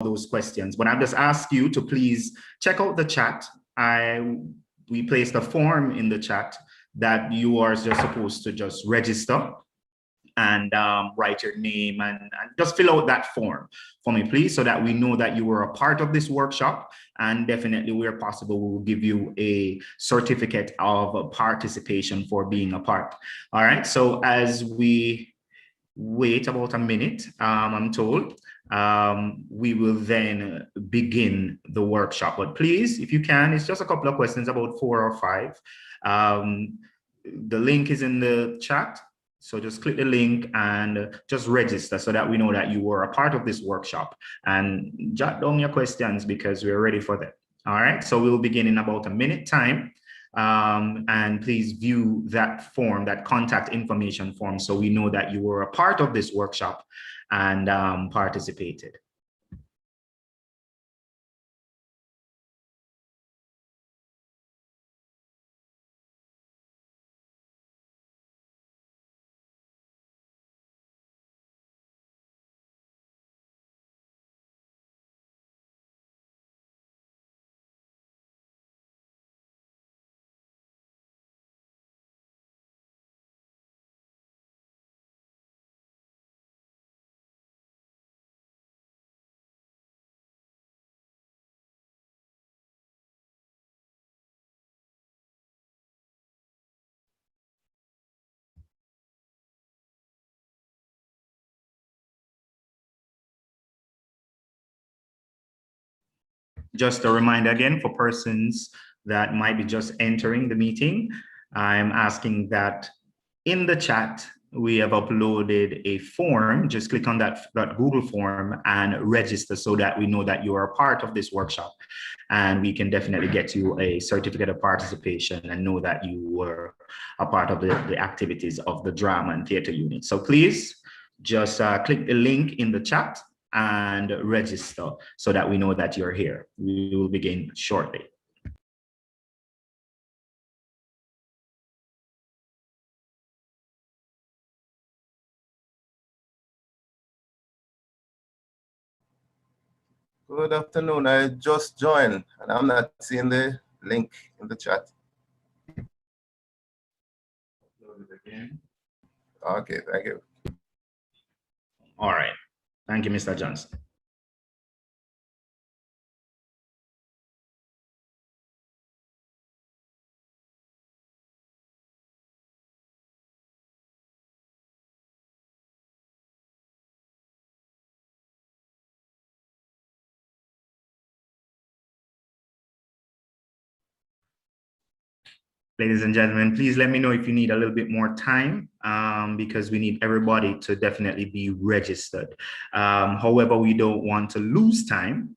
those questions. But I've just asked you to please check out the chat. We placed a form in the chat that you are just supposed to just register and write your name and just fill out that form for me, please, so that we know that you were a part of this workshop. And definitely, where possible, we will give you a certificate of participation for being a part. All right, so as we wait about a minute, I'm told, we will then begin the workshop. But please, if you can, it's just a couple of questions, about 4 or 5. The link is in the chat. So just click the link and just register so that we know that you were a part of this workshop, and jot down your questions because we're ready for them. All right, so we'll begin in about a minute time. And please view that form, that contact information form, so we know that you were a part of this workshop and participated. Just a reminder again for persons that might be just entering the meeting, I'm asking that in the chat, we have uploaded a form. Just click on that Google form and register so that we know that you are a part of this workshop, and we can definitely get you a certificate of participation and know that you were a part of the activities of the drama and theater unit. So please just click the link in the chat and register so that we know that you're here. We will begin shortly. Good afternoon. I just joined and I'm not seeing the link in the chat. Okay, thank you. All right. Thank you, Mr. Johnson. Ladies and gentlemen, please let me know if you need a little bit more time, because we need everybody to definitely be registered. However, we don't want to lose time.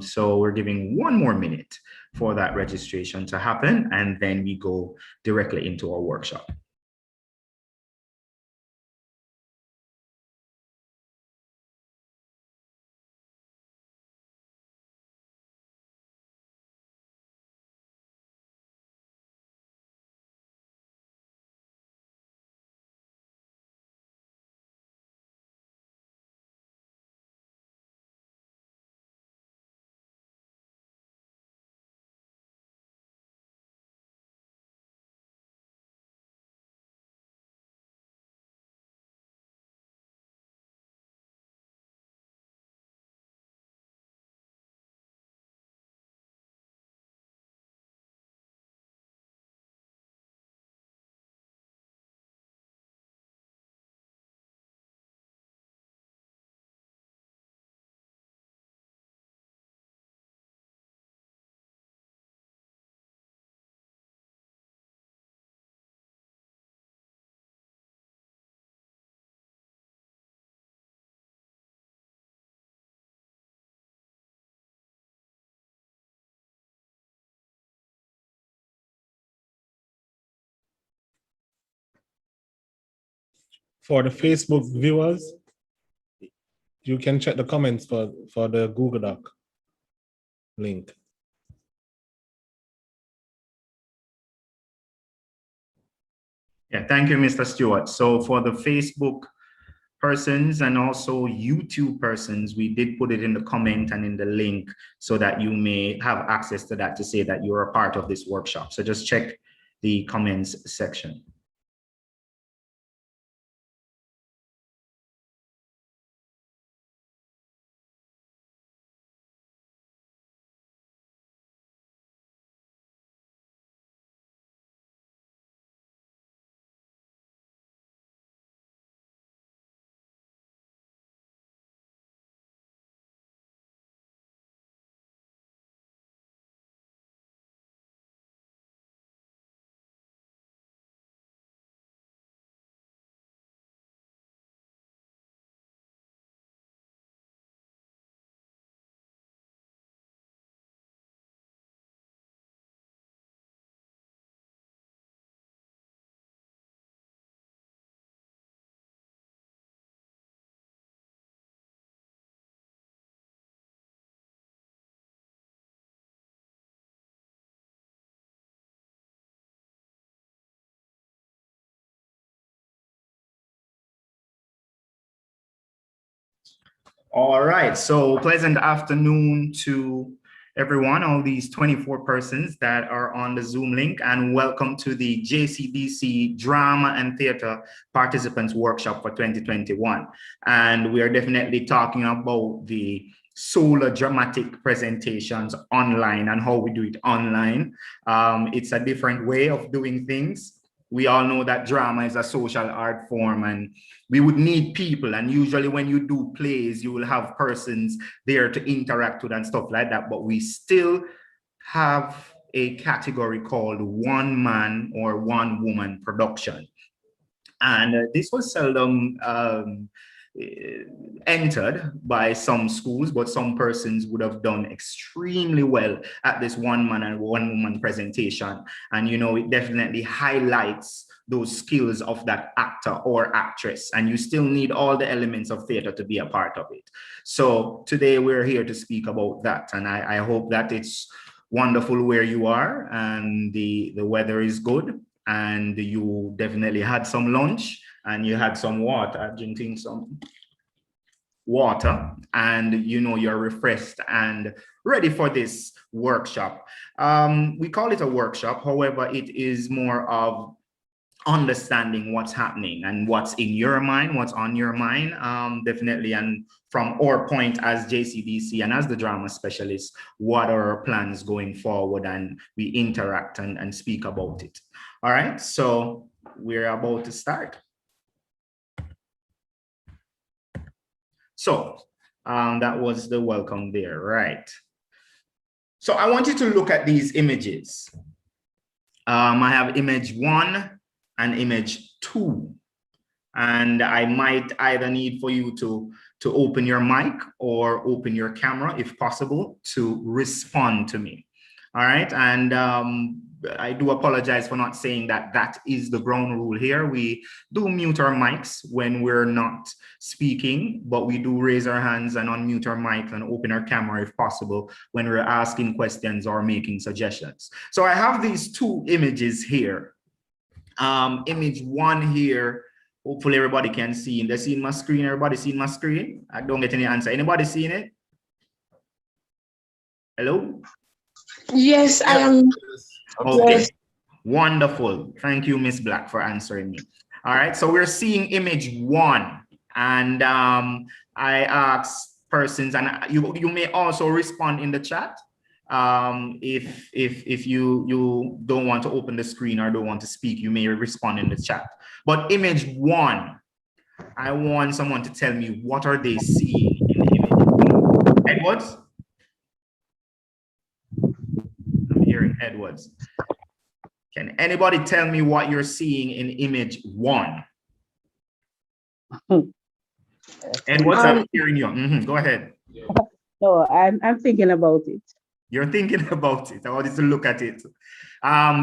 So we're giving 1 more minute for that registration to happen, and then we go directly into our workshop. For the Facebook viewers, you can check the comments for the Google Doc link. Yeah, thank you, Mr. Stewart. So for the Facebook persons and also YouTube persons, we did put it in the comment and in the link so that you may have access to that to say that you're a part of this workshop. So just check the comments section. All right, so pleasant afternoon to everyone, all these 24 persons that are on the Zoom link, and welcome to the JCDC Drama and Theater Participants Workshop for 2021. And we are definitely talking about the solo dramatic presentations online and how we do it online. It's a different way of doing things. We all know that drama is a social art form and we would need people. And usually when you do plays, you will have persons there to interact with and stuff like that. But we still have a category called one man or one woman production. And this was seldom entered by some schools, but some persons would have done extremely well at this one man and one woman presentation. And you know, it definitely highlights those skills of that actor or actress, and you still need all the elements of theater to be a part of it. So today we're here to speak about that, and I hope that it's wonderful where you are and the weather is good and you definitely had some lunch and you had some water, drinking some water, and you know you're refreshed and ready for this workshop. We call it a workshop, however, it is more of understanding what's happening and what's in your mind, what's on your mind, definitely. And from our point as JCDC and as the drama specialist, what are our plans going forward, and we interact and speak about it. All right, so we're about to start. So that was the welcome there, right? So I want you to look at these images. I have image 1 and image 2. And I might either need for you to open your mic or open your camera, if possible, to respond to me. All right, and I do apologize for not saying that that is the ground rule here. We do mute our mics when we're not speaking, but we do raise our hands and unmute our mic and open our camera if possible when we're asking questions or making suggestions. So I have these two images here. Image 1 here, hopefully everybody can see. They see my screen, everybody see my screen? I don't get any answer. Anybody seeing it? Hello? Yes, I am. Okay, Yes. Wonderful. Thank you, Miss Black, for answering me. All right, so we're seeing image 1, and I asked persons, and you may also respond in the chat if you don't want to open the screen or don't want to speak. You may respond in the chat. But image 1, I want someone to tell me what are they seeing in the image. Edwards? Hearing Edwards. Can anybody tell me what you're seeing in image 1? Edwards, I'm hearing you. Go ahead. No, I'm thinking about it. You're thinking about it. I want you to look at it.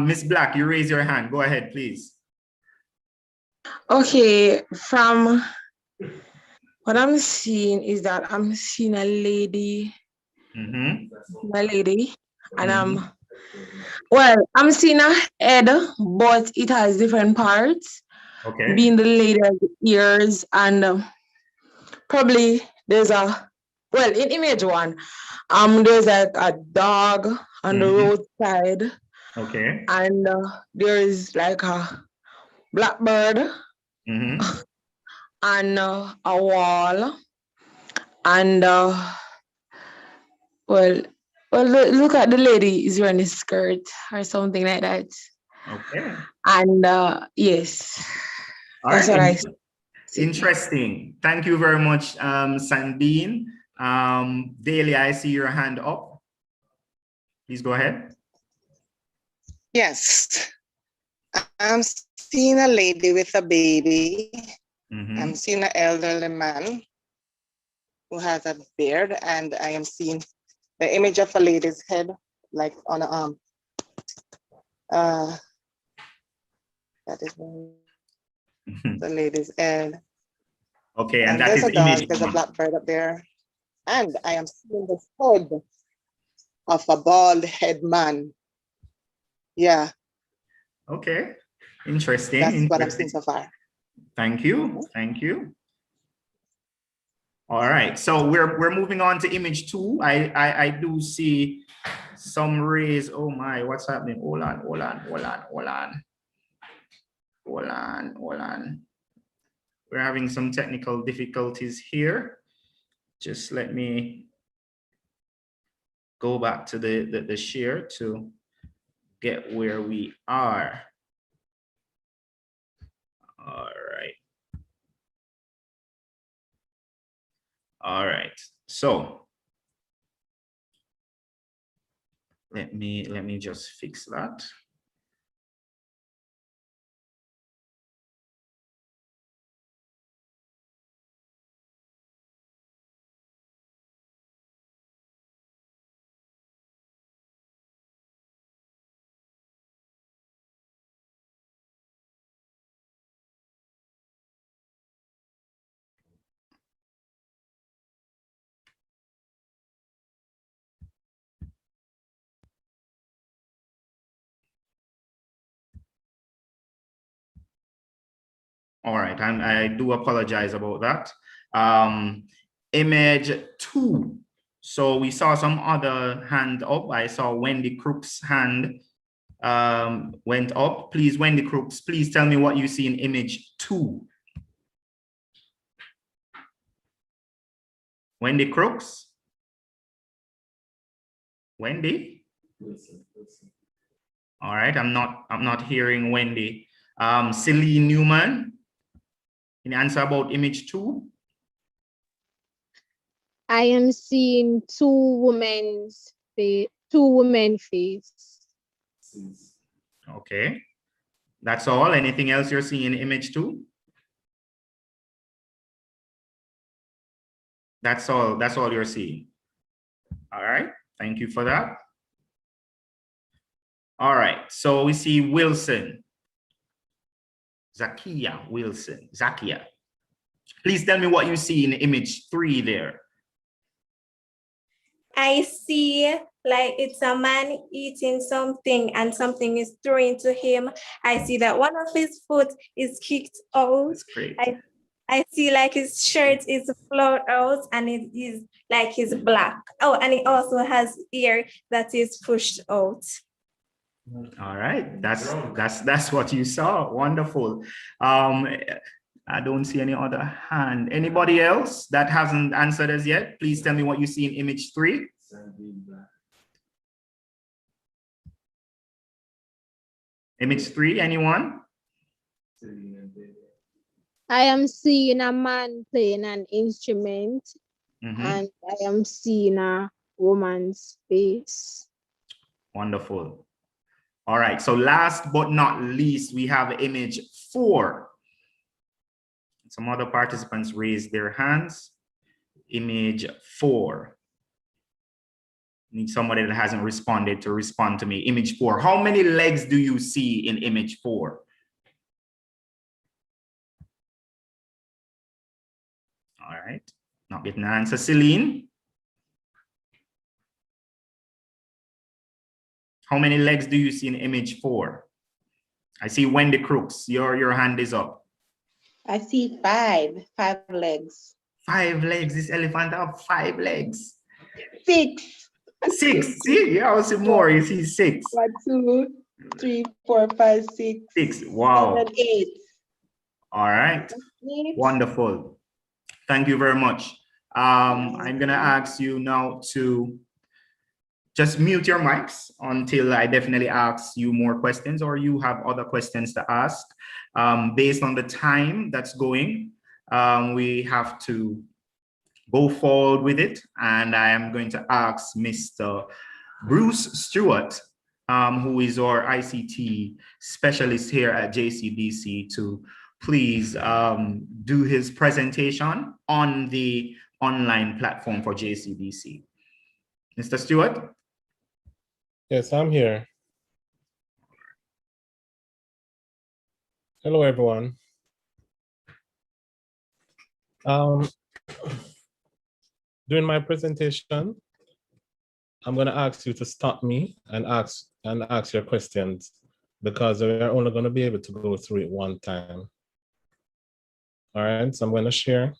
Miss Black, you raise your hand. Go ahead, please. Okay, from what I'm seeing is that I'm seeing a lady, and well, I'm seeing a head, but it has different parts. Okay. Being the lady has ears and probably there's in image one, there's like a dog on the Mhm. roadside, Okay. and there's like a blackbird Mhm. and a wall, and well, look at the lady is wearing a skirt or something like that. Okay. And yes, All that's right. what I see. Interesting. Thank you very much, Sandine. Daly, I see your hand up. Please go ahead. Yes, I'm seeing a lady with a baby. Mhm. I'm seeing an elderly man who has a beard, and I am seeing the image of a lady's head, like on a arm. That is the lady's head. Okay, and And that there's is a dog, image there's a one. blackbird up there. And I am seeing the head of a bald head man. Yeah, Okay. Interesting. that's what I'm Interesting. seeing so far. Thank you. Thank you. All right. So we're moving on to image 2. I do see some rays. Oh my, what's happening? Hold on. We're having some technical difficulties here. Just let me go back to the share to get where we are. All right. All right. So let me just fix that. All right, I do apologize about that. Image 2. So we saw some other hand up. I saw Wendy Crook's hand went up. Please, Wendy Crooks, please tell me what you see in image 2. Wendy Crooks? Wendy? All right, I'm not hearing Wendy. Celine Newman, can you answer about image 2? I am seeing two women's face. Okay, that's all. Anything else you're seeing in image 2? That's all you're seeing. All right, thank you for that. All right, so we see Wilson. Zakia Wilson. Zakia. Please tell me what you see in image 3 there. I see like it's a man eating something and something is thrown to him. I see that one of his foot is kicked out. That's great. I see like his shirt is flowed out and it is like he's black. Oh, and he also has ear that is pushed out. All right, that's what you saw. Wonderful. I don't see any other hand. Anybody else that hasn't answered us yet? Please tell me what you see in image 3. Image 3, anyone? I am seeing a man playing an instrument, and I am seeing a woman's face. Wonderful. All right, so last but not least, we have image 4. Some other participants raised their hands. Image 4. Need somebody that hasn't responded to respond to me. Image 4. How many legs do you see in image 4? All right, not getting an answer. Celine? How many legs do you see in image 4? I see Wendy Crooks. Your hand is up. I see five legs. 5 legs. This elephant have 5 legs. 6. 6. See, yeah, I see more. You see 6. 1, 2, 3, 4, 5, 6, 6. Wow. 7, 8. All right. Wonderful. Thank you very much. I'm gonna ask you now to just mute your mics until I definitely ask you more questions, or you have other questions to ask. Based on the time that's going, we have to go forward with it. And I am going to ask Mr. Bruce Stewart, who is our ICT specialist here at JCDC, to please do his presentation on the online platform for JCDC. Mr. Stewart? Yes, I'm here. Hello, everyone. During my presentation, I'm going to ask you to stop me and ask your questions, because we're only going to be able to go through it one time. All right, so I'm going to share.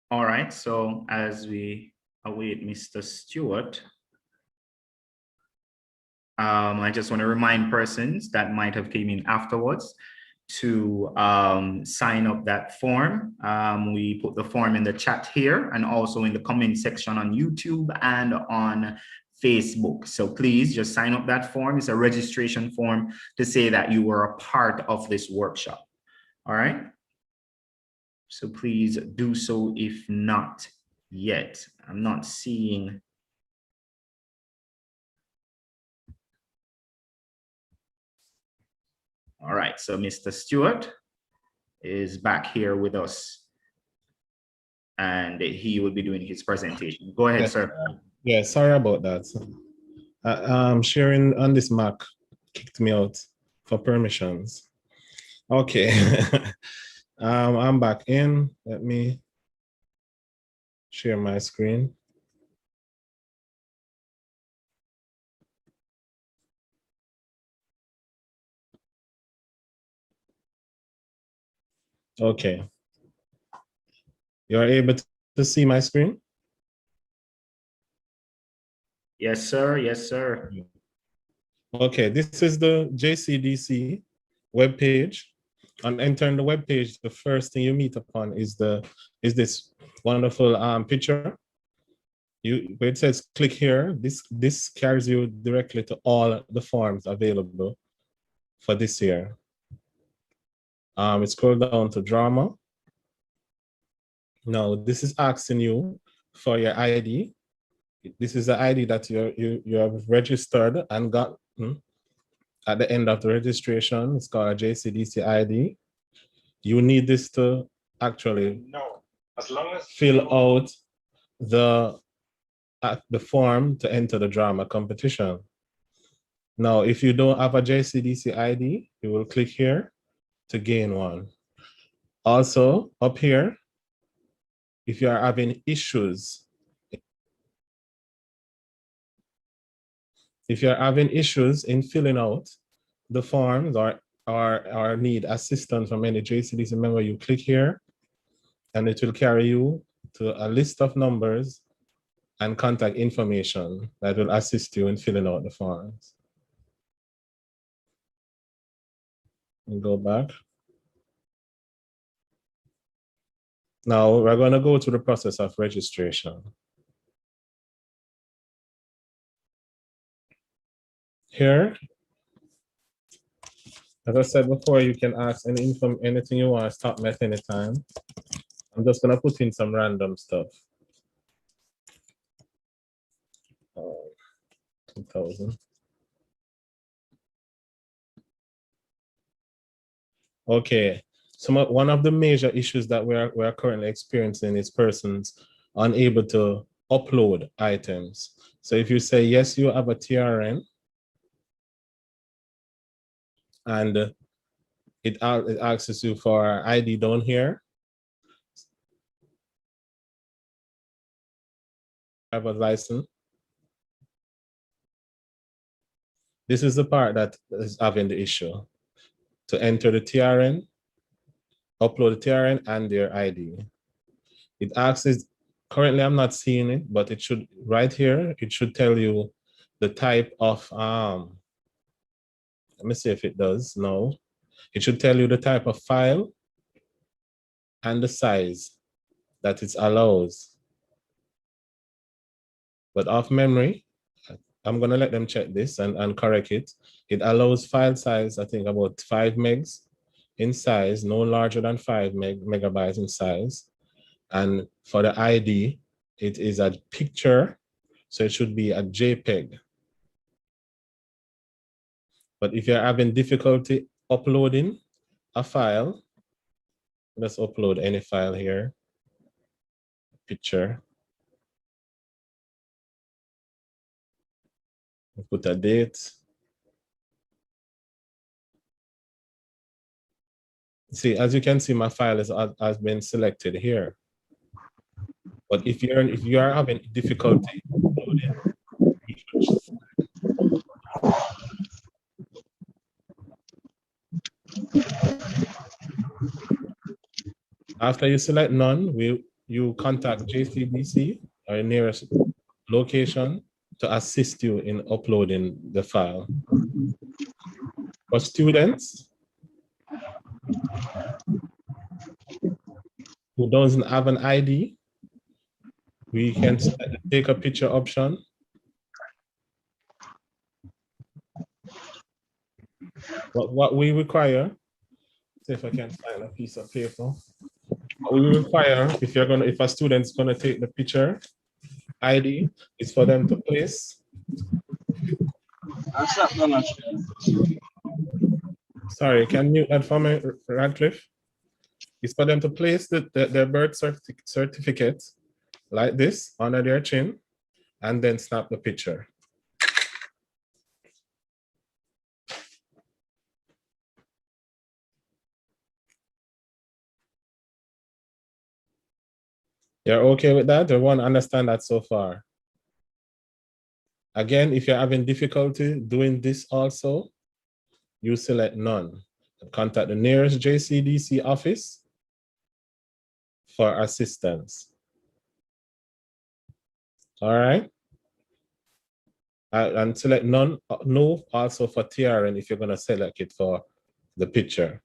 All right, so as we await Mr. Stewart, I just want to remind persons that might have came in afterwards to sign up that form. We put the form in the chat here and also in the comment section on YouTube and on Facebook. So please just sign up that form. It's a registration form to say that you were a part of this workshop. All right. So please do so if not yet. I'm not seeing. All right, so Mr. Stewart is back here with us, and he will be doing his presentation. Go ahead, sir. Yeah, sorry about that. Sharing on this Mac kicked me out for permissions. Okay. I'm back in. Let me share my screen. Okay. You are able to see my screen? Yes, sir. Yes, sir. Okay, this is the JCDC webpage. On entering the webpage, the first thing you meet upon is this wonderful picture. Where it says click here, this carries you directly to all the forms available for this year. Scroll down to drama. Now, this is asking you for your ID. This is the ID that you have registered and got at the end of the registration. It's called a JCDC ID. You need this to actually fill out the form to enter the drama competition. Now, if you don't have a JCDC ID, you will click here to gain one. Also, up here, if you are having issues, in filling out the forms or need assistance from any JCDC member, you click here and it will carry you to a list of numbers and contact information that will assist you in filling out the forms. And go back. Now we're going to go to the process of registration. Here, as I said before, you can ask anything you want, stop me at any time. I'm just gonna put in some random stuff. 2000. Okay, one of the major issues that we're currently experiencing is persons unable to upload items. So if you say, yes, you have a TRN, and it asks you for ID down here, driver's license. This is the part that is having the issue. To enter the TRN, upload the TRN and their ID. It asks, currently I'm not seeing it, but it should, right here, it should tell you the type of, let me see if it does, no. It should tell you the type of file and the size that it allows. But off memory, I'm gonna let them check this and correct it. It allows file size, I think about 5 megs in size, no larger than 5 megabytes in size. And for the ID, it is a picture, so it should be a JPEG. But if you're having difficulty uploading a file, let's upload any file here, picture. Put a date. See, as you can see, my file has been selected here. But if you are having difficulty uploading, after you select none, you contact JCDC or your nearest location to assist you in uploading the file. For students who doesn't have an ID, we can take a picture option. What we require, see if I can find a piece of paper. What we require, if a student's gonna take the picture, ID is for them to place. Sorry, can you mute that for me, Radcliffe? It's for them to place their birth certificate like this under their chin and then snap the picture. You're okay with that? Everyone understand that so far? Again, if you're having difficulty doing this also, you select none. Contact the nearest JCDC office for assistance. All right. And select none, no also for TRN if you're gonna select it for the picture.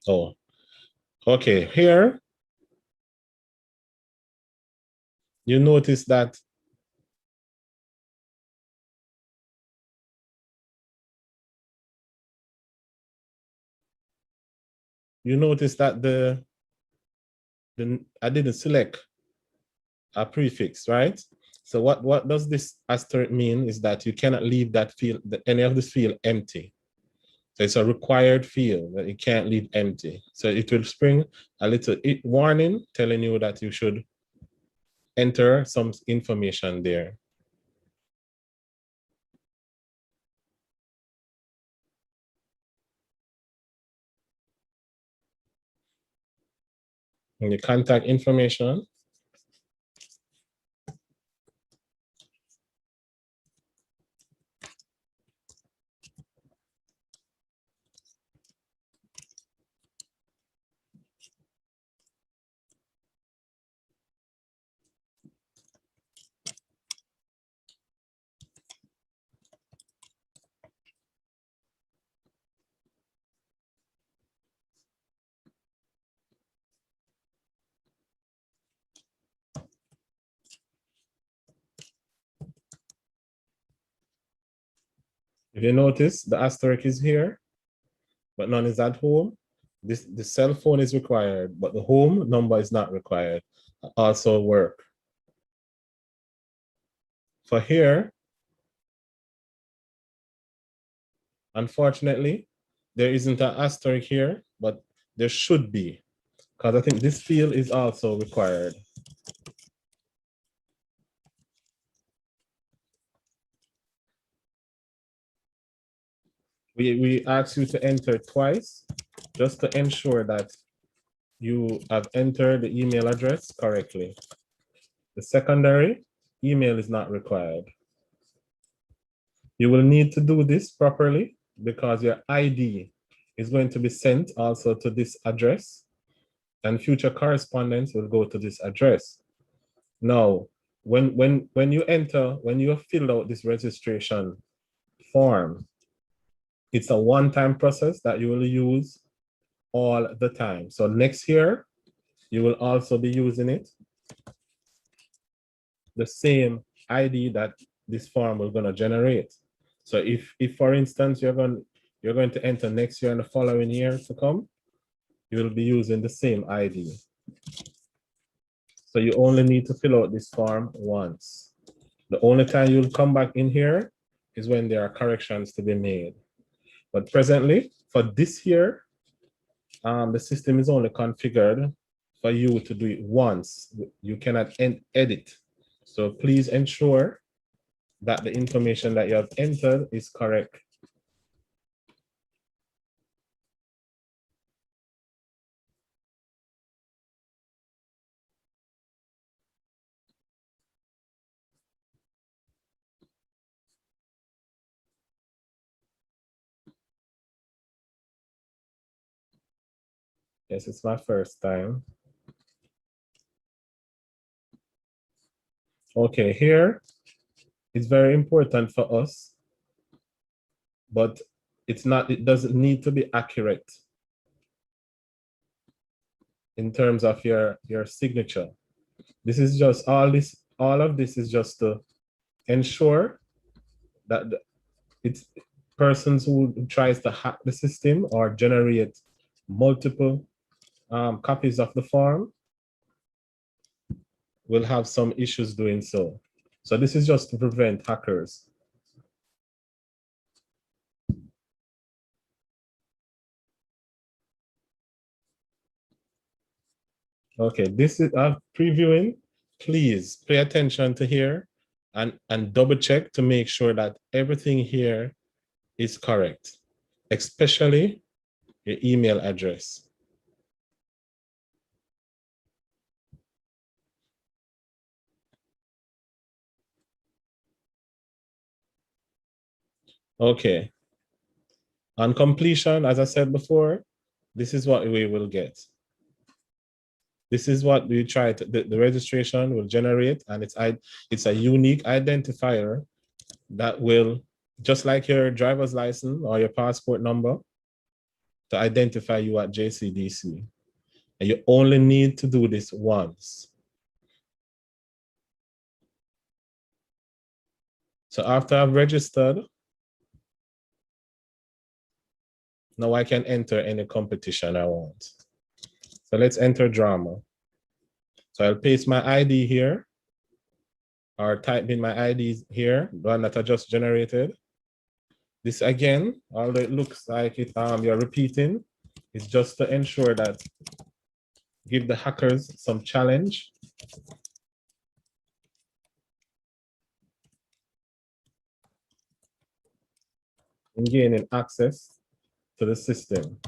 Oh, okay, here, you notice that I didn't select a prefix, right? So what does this asterisk mean is that you cannot leave that field, any of this field empty. So it's a required field that you can't leave empty. So it will spring a little warning telling you that you should enter some information there. And the contact information. If you notice, the asterisk is here, but none is at home. The cell phone is required, but the home number is not required. Also work. For here, unfortunately, there isn't an asterisk here, but there should be, because I think this field is also required. We ask you to enter twice, just to ensure that you have entered the email address correctly. The secondary email is not required. You will need to do this properly because your ID is going to be sent also to this address, and future correspondence will go to this address. Now, when you fill out this registration form, it's a one-time process that you will use all the time. So next year, you will also be using it, the same ID that this form will gonna generate. So if for instance, you're going to enter next year and the following year to come, you will be using the same ID. So you only need to fill out this form once. The only time you'll come back in here is when there are corrections to be made. But presently, for this year, the system is only configured for you to do it once. You cannot edit. So please ensure that the information that you have entered is correct. Yes, it's my first time. Okay, here it's very important for us, but it doesn't need to be accurate in terms of your signature. This is just all of this is just to ensure that it's persons who tries to hack the system or generate multiple copies of the form will have some issues doing so. So this is just to prevent hackers. Okay, this is previewing. Please pay attention to here and double check to make sure that everything here is correct, especially your email address. Okay. On completion, as I said before, this is what we will get. This is what we try to, the registration will generate, and it's a unique identifier that will, just like your driver's license or your passport number, to identify you at JCDC. And you only need to do this once. So after I've registered, now I can enter any competition I want. So let's enter drama. So I'll paste my ID here, or type in my ID here, the one that I just generated. This again, although it looks like you're repeating, it's just to ensure that, give the hackers some challenge. In gaining access to the system.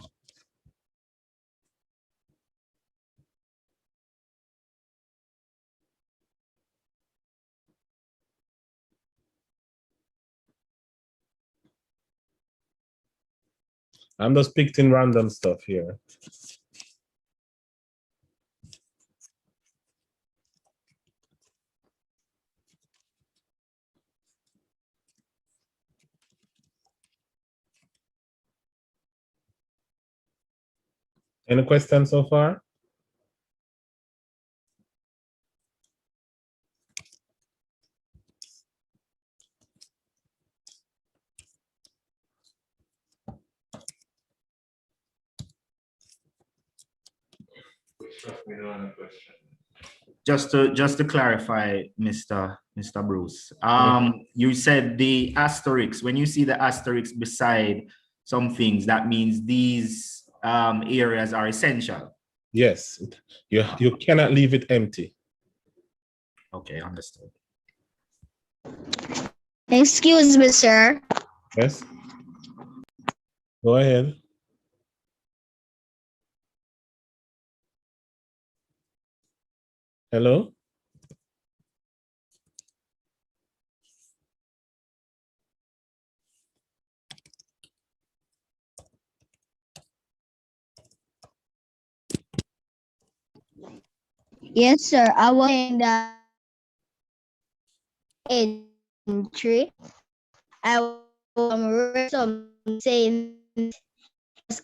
I'm just picking random stuff here. Any questions so far? Just to clarify, Mr. Bruce, you said the asterisk. When you see the asterisk beside some things, that means these areas are essential. Yes, you cannot leave it empty. Okay, understood. Excuse me, sir. Yes. Go ahead. Hello? Yes, sir. I was in the entry. I was saying it's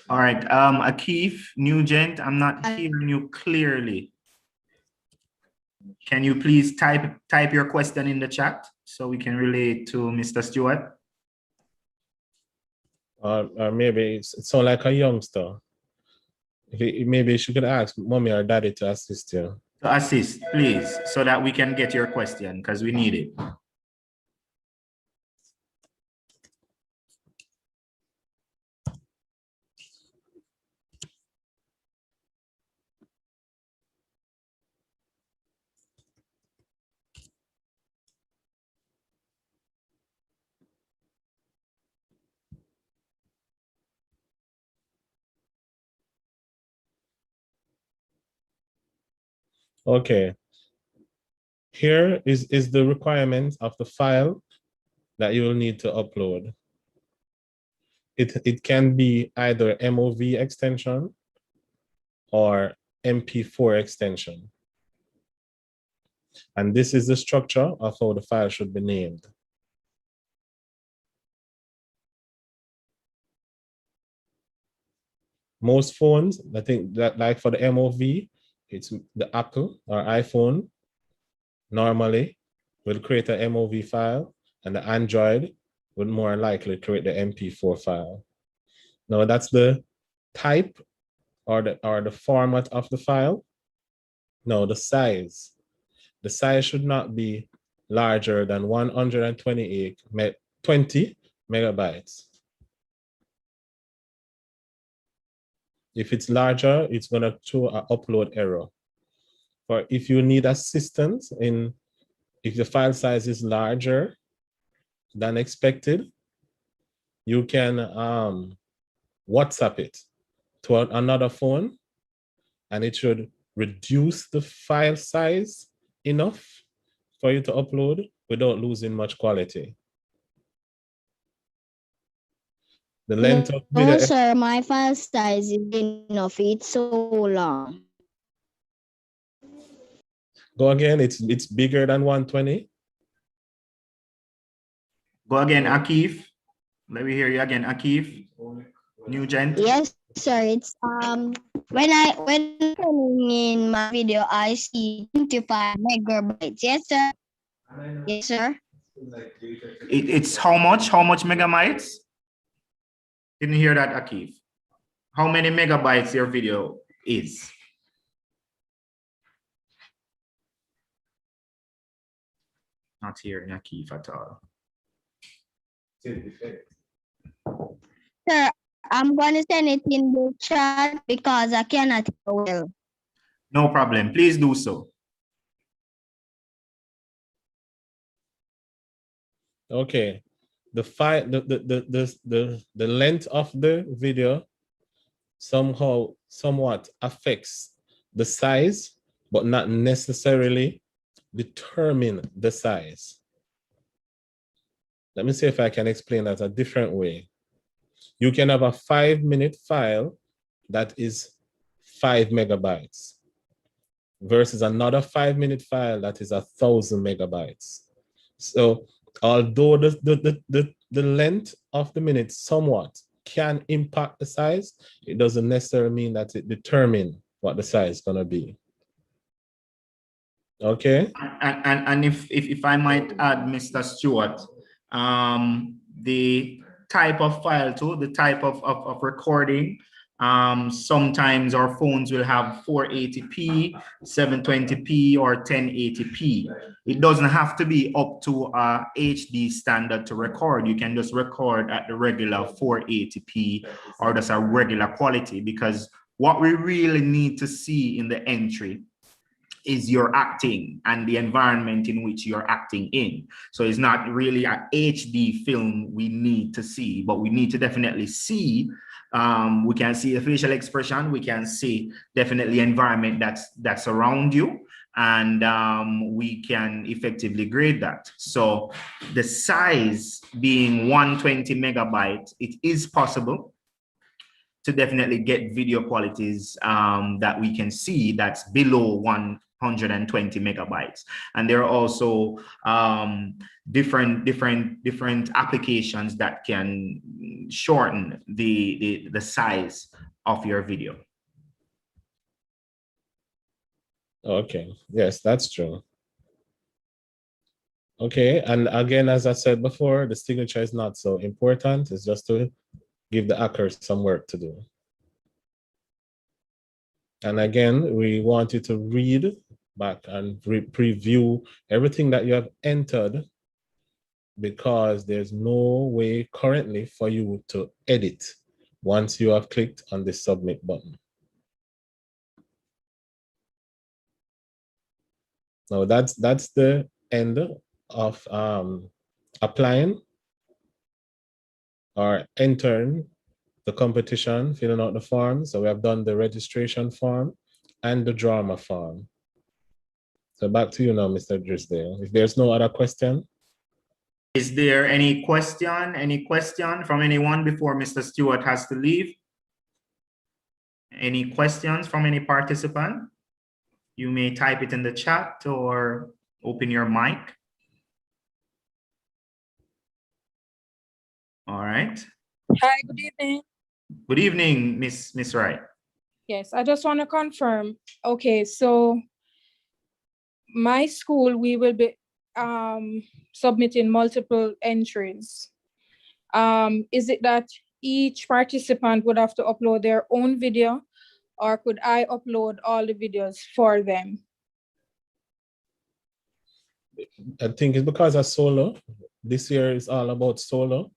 All right, Akif, Nugent, I'm not hearing you clearly. Can you please type your question in the chat so we can relate to Mr. Stewart? Or maybe it sounds like a youngster. Maybe she could ask mommy or daddy to assist you. To assist, please, so that we can get your question because we need it. Okay. Here is the requirement of the file that you will need to upload. It can be either MOV extension or MP4 extension. And this is the structure of how the file should be named. Most phones, I think that like for the MOV, it's the Apple or iPhone normally will create a MOV file, and the Android would more likely create the MP4 file. Now that's the type or the format of the file. No, the size. The size should not be larger than 20 megabytes. If it's larger, it's going to throw an upload error. Or if you need assistance if the file size is larger than expected, you can WhatsApp it to another phone, and it should reduce the file size enough for you to upload without losing much quality. The length of video. No, sir, my file size is enough. It's so long. Go again, it's bigger than 120. Go again, Akif. Let me hear you again, Akif. Nugent. Yes, sir. It's when turning in my video, I see 25 megabytes. Yes, sir. Yes, sir. It's how much? How much megabytes? Didn't hear that, Akif. How many megabytes your video is? Not hearing Akif at all. Sir, I'm going to send it in the chat because I cannot hear well. No problem. Please do so. Okay. The file, the length of the video somewhat affects the size, but not necessarily determine the size. Let me see if I can explain that a different way. You can have a 5-minute file that is 5 megabytes versus another 5-minute file that is 1,000 megabytes. So although the length of the minute somewhat can impact the size, it doesn't necessarily mean that it determines what the size is going to be. Okay. And if I might add, Mr. Stewart, the type of file too, the type of recording. Sometimes our phones will have 480p, 720p, or 1080p. It doesn't have to be up to a HD standard to record. You can just record at the regular 480p or just a regular quality, because what we really need to see in the entry is your acting and the environment in which you're acting in. So it's not really an HD film we need to see, but we need to definitely see, we can see the facial expression, we can see definitely environment that's around you, and we can effectively grade that. So the size being 120 megabytes, it is possible to definitely get video qualities that we can see that's below 120 megabytes. And there are also different applications that can shorten the size of your video. Okay, yes, that's true. Okay, and again, as I said before, the signature is not so important. It's just to give the hackers some work to do. And again, we want you to read back and preview everything that you have entered, because there's no way currently for you to edit once you have clicked on the submit button. Now that's the end of applying or entering the competition, filling out the form. So we have done the registration form and the drama form. So back to you now, Mr. Drisdale. If there's no other question. Is there any question from anyone before Mr. Stewart has to leave? Any questions from any participant? You may type it in the chat or open your mic. All right. Hi, good evening. Good evening, Miss Wright. Yes, I just want to confirm. Okay, so my school, we will be submitting multiple entries. Is it that each participant would have to upload their own video, or could I upload all the videos for them? I think it's because of solo. This year is all about solo.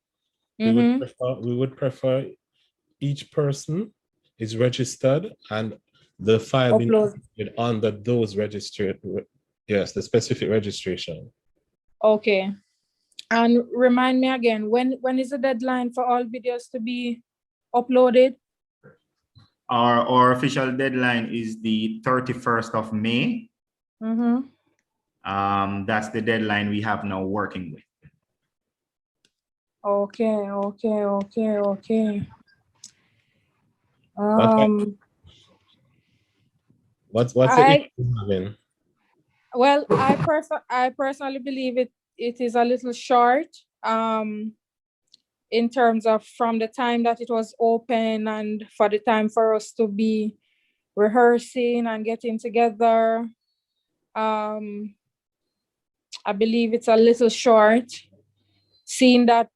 We would prefer each person is registered and the file being uploaded under those registered. Yes, the specific registration. Okay. And remind me again, when is the deadline for all videos to be uploaded? Our official deadline is the 31st of May. That's the deadline we have now working with. Okay. What's the issue having? Well, I personally believe it is a little short in terms of from the time that it was open and for the time for us to be rehearsing and getting together. I believe it's a little short, seeing that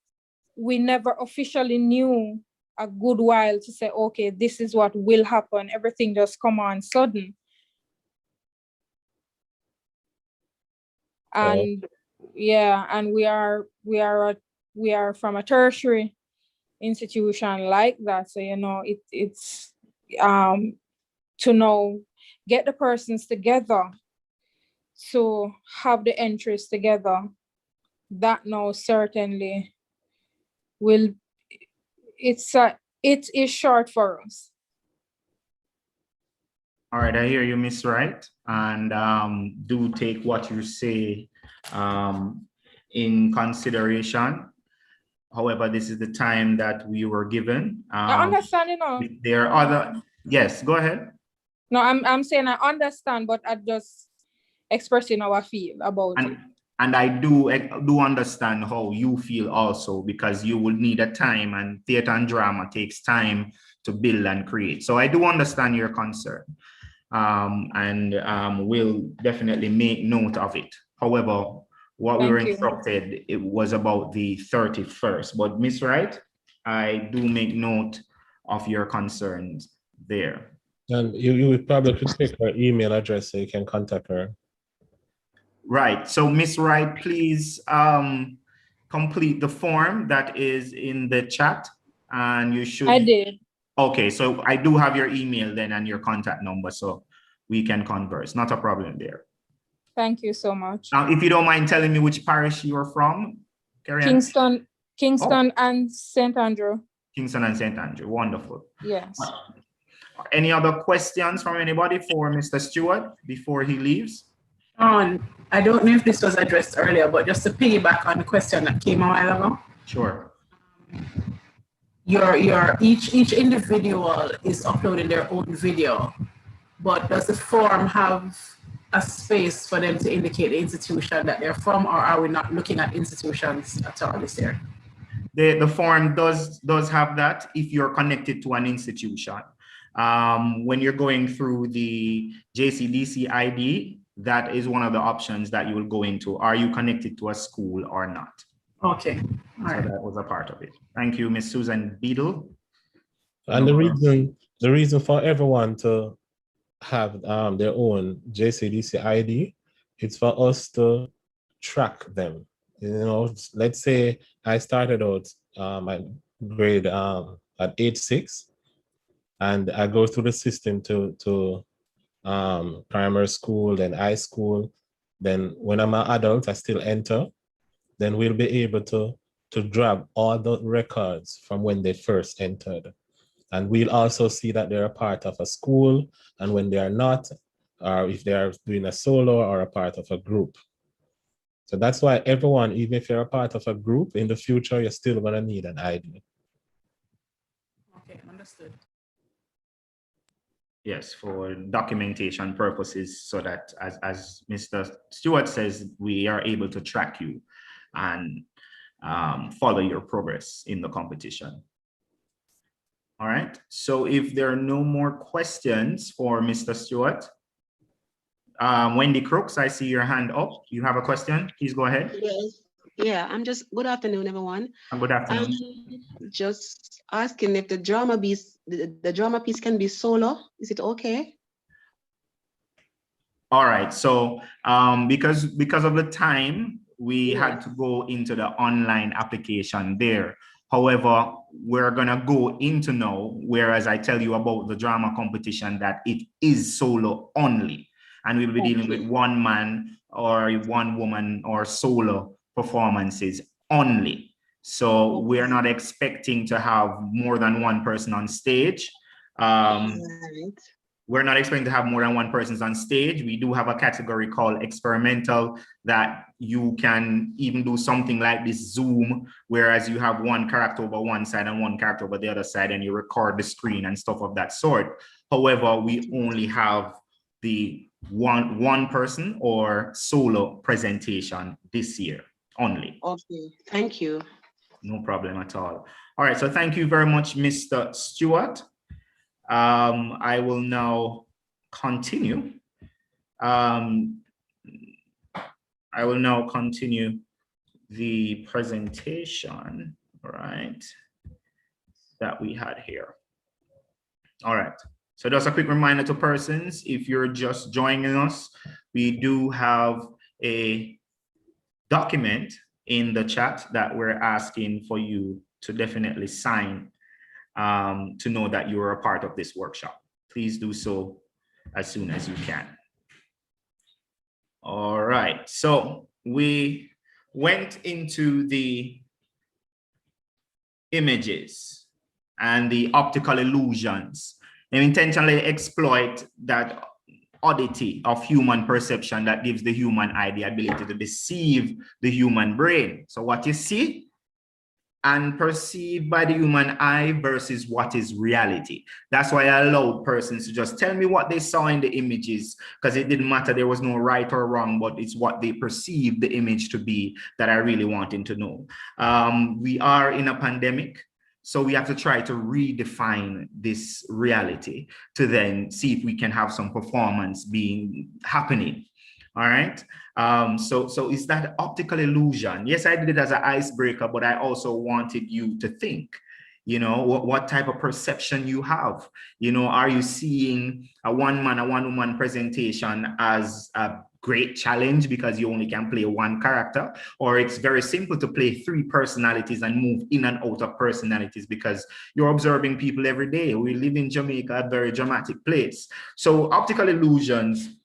we never officially knew a good while to say, okay, this is what will happen. Everything just come on sudden. And yeah, and we are from a tertiary institution like that. So, you know, it's to know, get the persons together, so have the entries together. That now certainly will, it is short for us. All right, I hear you, Miss Wright, and do take what you say in consideration. However, this is the time that we were given. I understand, you know. There are other, yes, go ahead. No, I'm saying I understand, but I just expressing how I feel about it. And I do understand how you feel also, because you will need a time, and theater and drama takes time to build and create. So I do understand your concern, and we'll definitely make note of it. However, What we were Thank you. instructed, it was about the 31st. But Miss Wright, I do make note of your concerns there. And you would probably could take her email address so you can contact her. Right. So Miss Wright, please complete the form that is in the chat, and you should. I did. Okay, so I do have your email then and your contact number, so we can converse. Not a problem there. Thank you so much. Now, if you don't mind telling me which parish you are from, Carrie Ann? Kingston and St. Andrew. Kingston and St. Andrew. Wonderful. Yes. Any other questions from anybody for Mr. Stewart before he leaves? I don't know if this was addressed earlier, but just to piggyback on the question that came a while ago. Sure. Each individual is uploading their own video, but does the form have a space for them to indicate the institution that they're from, or are we not looking at institutions at all this year? The form does have that if you're connected to an institution. When you're going through the JCDC ID, that is one of the options that you will go into. Are you connected to a school or not? Okay. All right. So that was a part of it. Thank you, Ms. Susan Beadle. And the reason for everyone to have their own JCDC ID, it's for us to track them. You know, let's say I started out at grade at age 6, and I go through the system to primary school, then high school. Then when I'm an adult, I still enter. Then we'll be able to grab all the records from when they first entered. And we'll also see that they're a part of a school, and when they are not, or if they are doing a solo or a part of a group. So that's why everyone, even if you're a part of a group, in the future, you're still gonna need an ID. Okay, understood. Yes, for documentation purposes, so that as Mr. Stewart says, we are able to track you and follow your progress in the competition. All right, so if there are no more questions for Mr. Stewart, Wendy Crooks, I see your hand up. You have a question? Please go ahead. Yes. Yeah, I'm just, good afternoon, everyone. Good afternoon. Just asking if the drama piece, the drama piece can be solo. Is it okay? All right, so because of the time, we had to go into the online application there. However, we're gonna go into now, whereas I tell you about the drama competition, that it is solo only. And we'll be dealing with one man or one woman or solo performances only. So we're not expecting to have more than one person on stage. We're not expecting to have more than one person on stage. We do have a category called experimental that you can even do something like this Zoom, whereas you have one character over one side and one character over the other side, and you record the screen and stuff of that sort. However, we only have the one person or solo presentation this year only. Okay, thank you. No problem at all. All right, so thank you very much, Mr. Stewart. I will now continue. I will now continue the presentation, right, that we had here. All right, so just a quick reminder to persons, if you're just joining us, we do have a document in the chat that we're asking for you to definitely sign to know that you are a part of this workshop. Please do so as soon as you can. All right, so we went into the images and the optical illusions and intentionally exploit that oddity of human perception that gives the human eye the ability to deceive the human brain. So what you see and perceived by the human eye versus what is reality. That's why I allowed persons to just tell me what they saw in the images, because it didn't matter, there was no right or wrong, but it's what they perceived the image to be that I really wanted to know. We are in a pandemic, so we have to try to redefine this reality to then see if we can have some performance happening. All right. So is that optical illusion? Yes, I did it as an icebreaker, but I also wanted you to think, you know, what type of perception you have. You know, are you seeing a one-man, a one-woman presentation as a great challenge because you only can play one character, or it's very simple to play 3 personalities and move in and out of personalities because you're observing people every day. We live in Jamaica, a very dramatic place. So optical illusions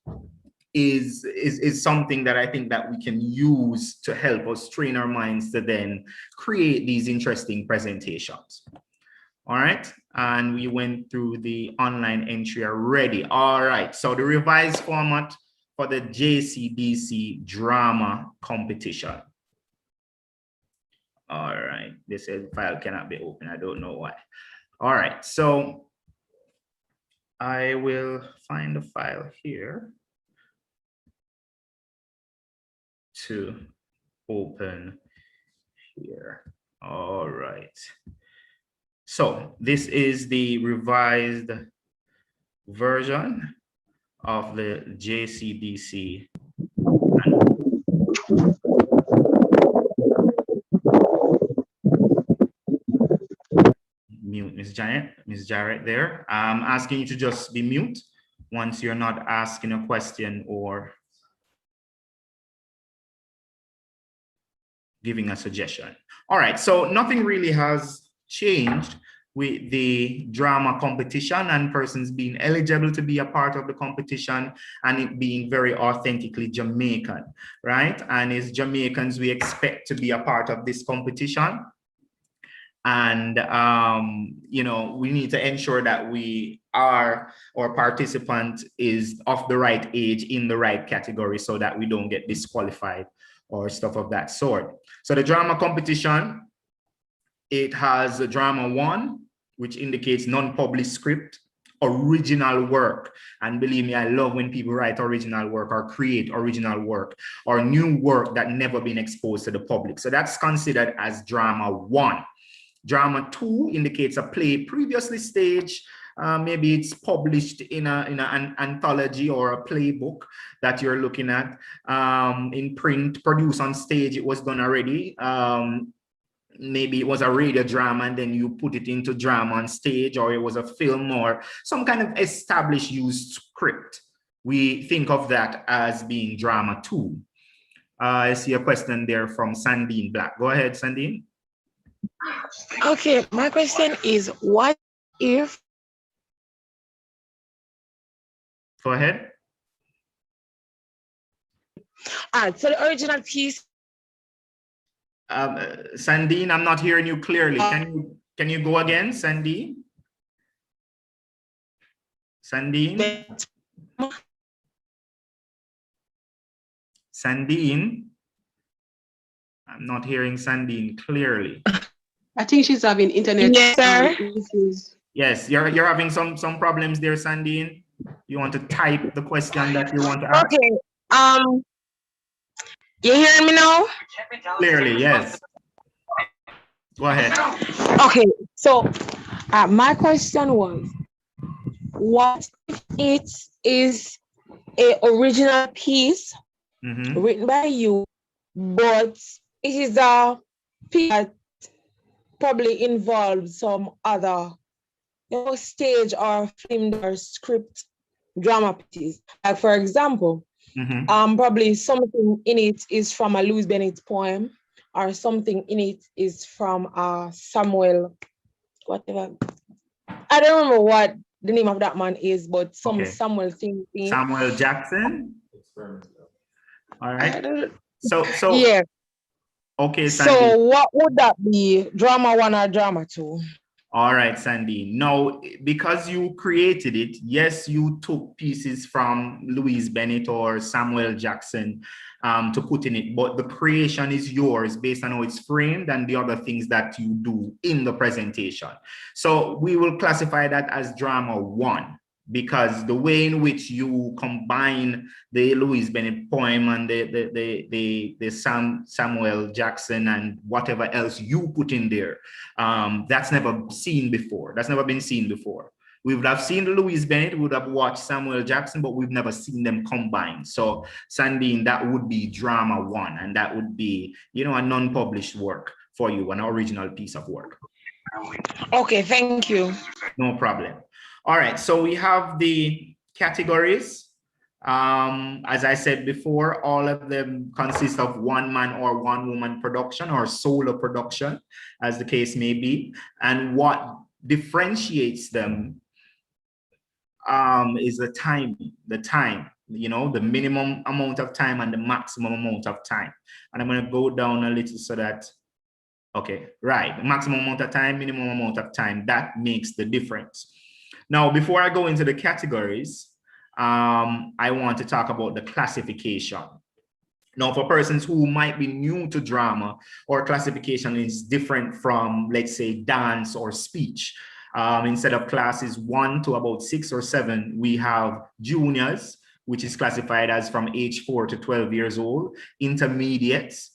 is something that I think that we can use to help us train our minds to then create these interesting presentations. All right, and we went through the online entry already. All right, so the revised format for the JCDC drama competition. All right, this file cannot be opened. I don't know why. All right, so I will find the file here to open here. All right. So this is the revised version of the JCDC. Mute Ms. Jarrett there. I'm asking you to just be mute once you're not asking a question or giving a suggestion. All right, so nothing really has changed with the drama competition and persons being eligible to be a part of the competition and it being very authentically Jamaican, right? And as Jamaicans, we expect to be a part of this competition. And, you know, we need to ensure that our participant is of the right age in the right category so that we don't get disqualified or stuff of that sort. So the drama competition, it has a drama 1, which indicates non-published script, original work. And believe me, I love when people write original work or create original work or new work that never been exposed to the public. So that's considered as drama 1. Drama 2 indicates a play previously staged. Maybe it's published in an anthology or a playbook that you're looking at in print, produced on stage. It was done already. Maybe it was a radio drama and then you put it into drama on stage, or it was a film or some kind of established used script. We think of that as being drama 2. I see a question there from Sandine Black. Go ahead, Sandine. Okay, my question is, what if? Go ahead. So the original piece. Sandine, I'm not hearing you clearly. Can you go again, Sandine? Sandine? Sandine? I'm not hearing Sandine clearly. I think she's having internet issues. Yes, you're having some problems there, Sandine. You want to type the question that you want to ask? Okay. You hear me now? Clearly, yes. Go ahead. Okay, so my question was, what if it is an original piece written by you, but it is a piece that probably involves some other stage or film or script drama piece? Like, for example, probably something in it is from a Louise Bennett poem, or something in it is from Samuel, whatever. I don't remember what the name of that man is, but some Samuel thing. Samuel Jackson. All right. So yeah. Okay, Sandy. So what would that be? Drama 1 or drama 2? All right, Sandy. Now, because you created it, yes, you took pieces from Louise Bennett or Samuel Jackson to put in it, but the creation is yours based on how it's framed and the other things that you do in the presentation. So we will classify that as drama 1, because the way in which you combine the Louise Bennett poem and the Samuel Jackson and whatever else you put in there, that's never seen before. That's never been seen before. We would have seen Louise Bennett, we would have watched Samuel Jackson, but we've never seen them combined. So Sandine, that would be drama 1, and that would be, you know, a non-published work for you, an original piece of work. Okay, thank you. No problem. All right, so we have the categories. As I said before, all of them consist of one-man or one-woman production or solo production, as the case may be. And what differentiates them is the time, you know, the minimum amount of time and the maximum amount of time. And I'm going to go down a little so that, okay, right, the maximum amount of time, minimum amount of time, that makes the difference. Now, before I go into the categories, I want to talk about the classification. Now, for persons who might be new to drama, or classification is different from, let's say, dance or speech. Instead of classes 1 to about 6 or 7, we have juniors, which is classified as from age 4 to 12 years old, intermediates,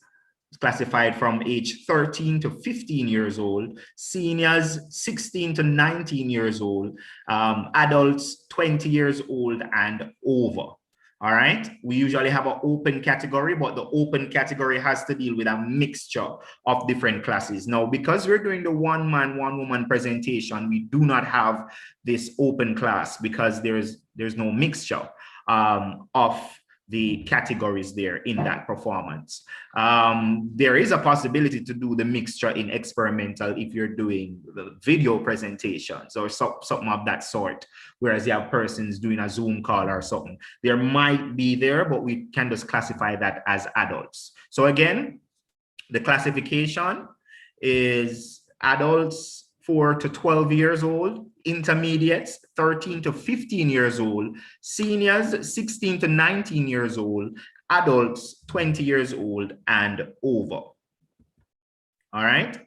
classified from age 13 to 15 years old, seniors 16 to 19 years old, adults 20 years old and over. All right, we usually have an open category, but the open category has to deal with a mixture of different classes. Now, because we're doing the one-man, one-woman presentation, we do not have this open class because there's no mixture of the categories there in that performance. There is a possibility to do the mixture in experimental if you're doing the video presentations or something of that sort, whereas you have persons doing a Zoom call or something. There might be there, but we can just classify that as adults. So again, the classification is adults 4 to 12 years old, intermediates 13 to 15 years old, seniors 16 to 19 years old, adults 20 years old and over. All right.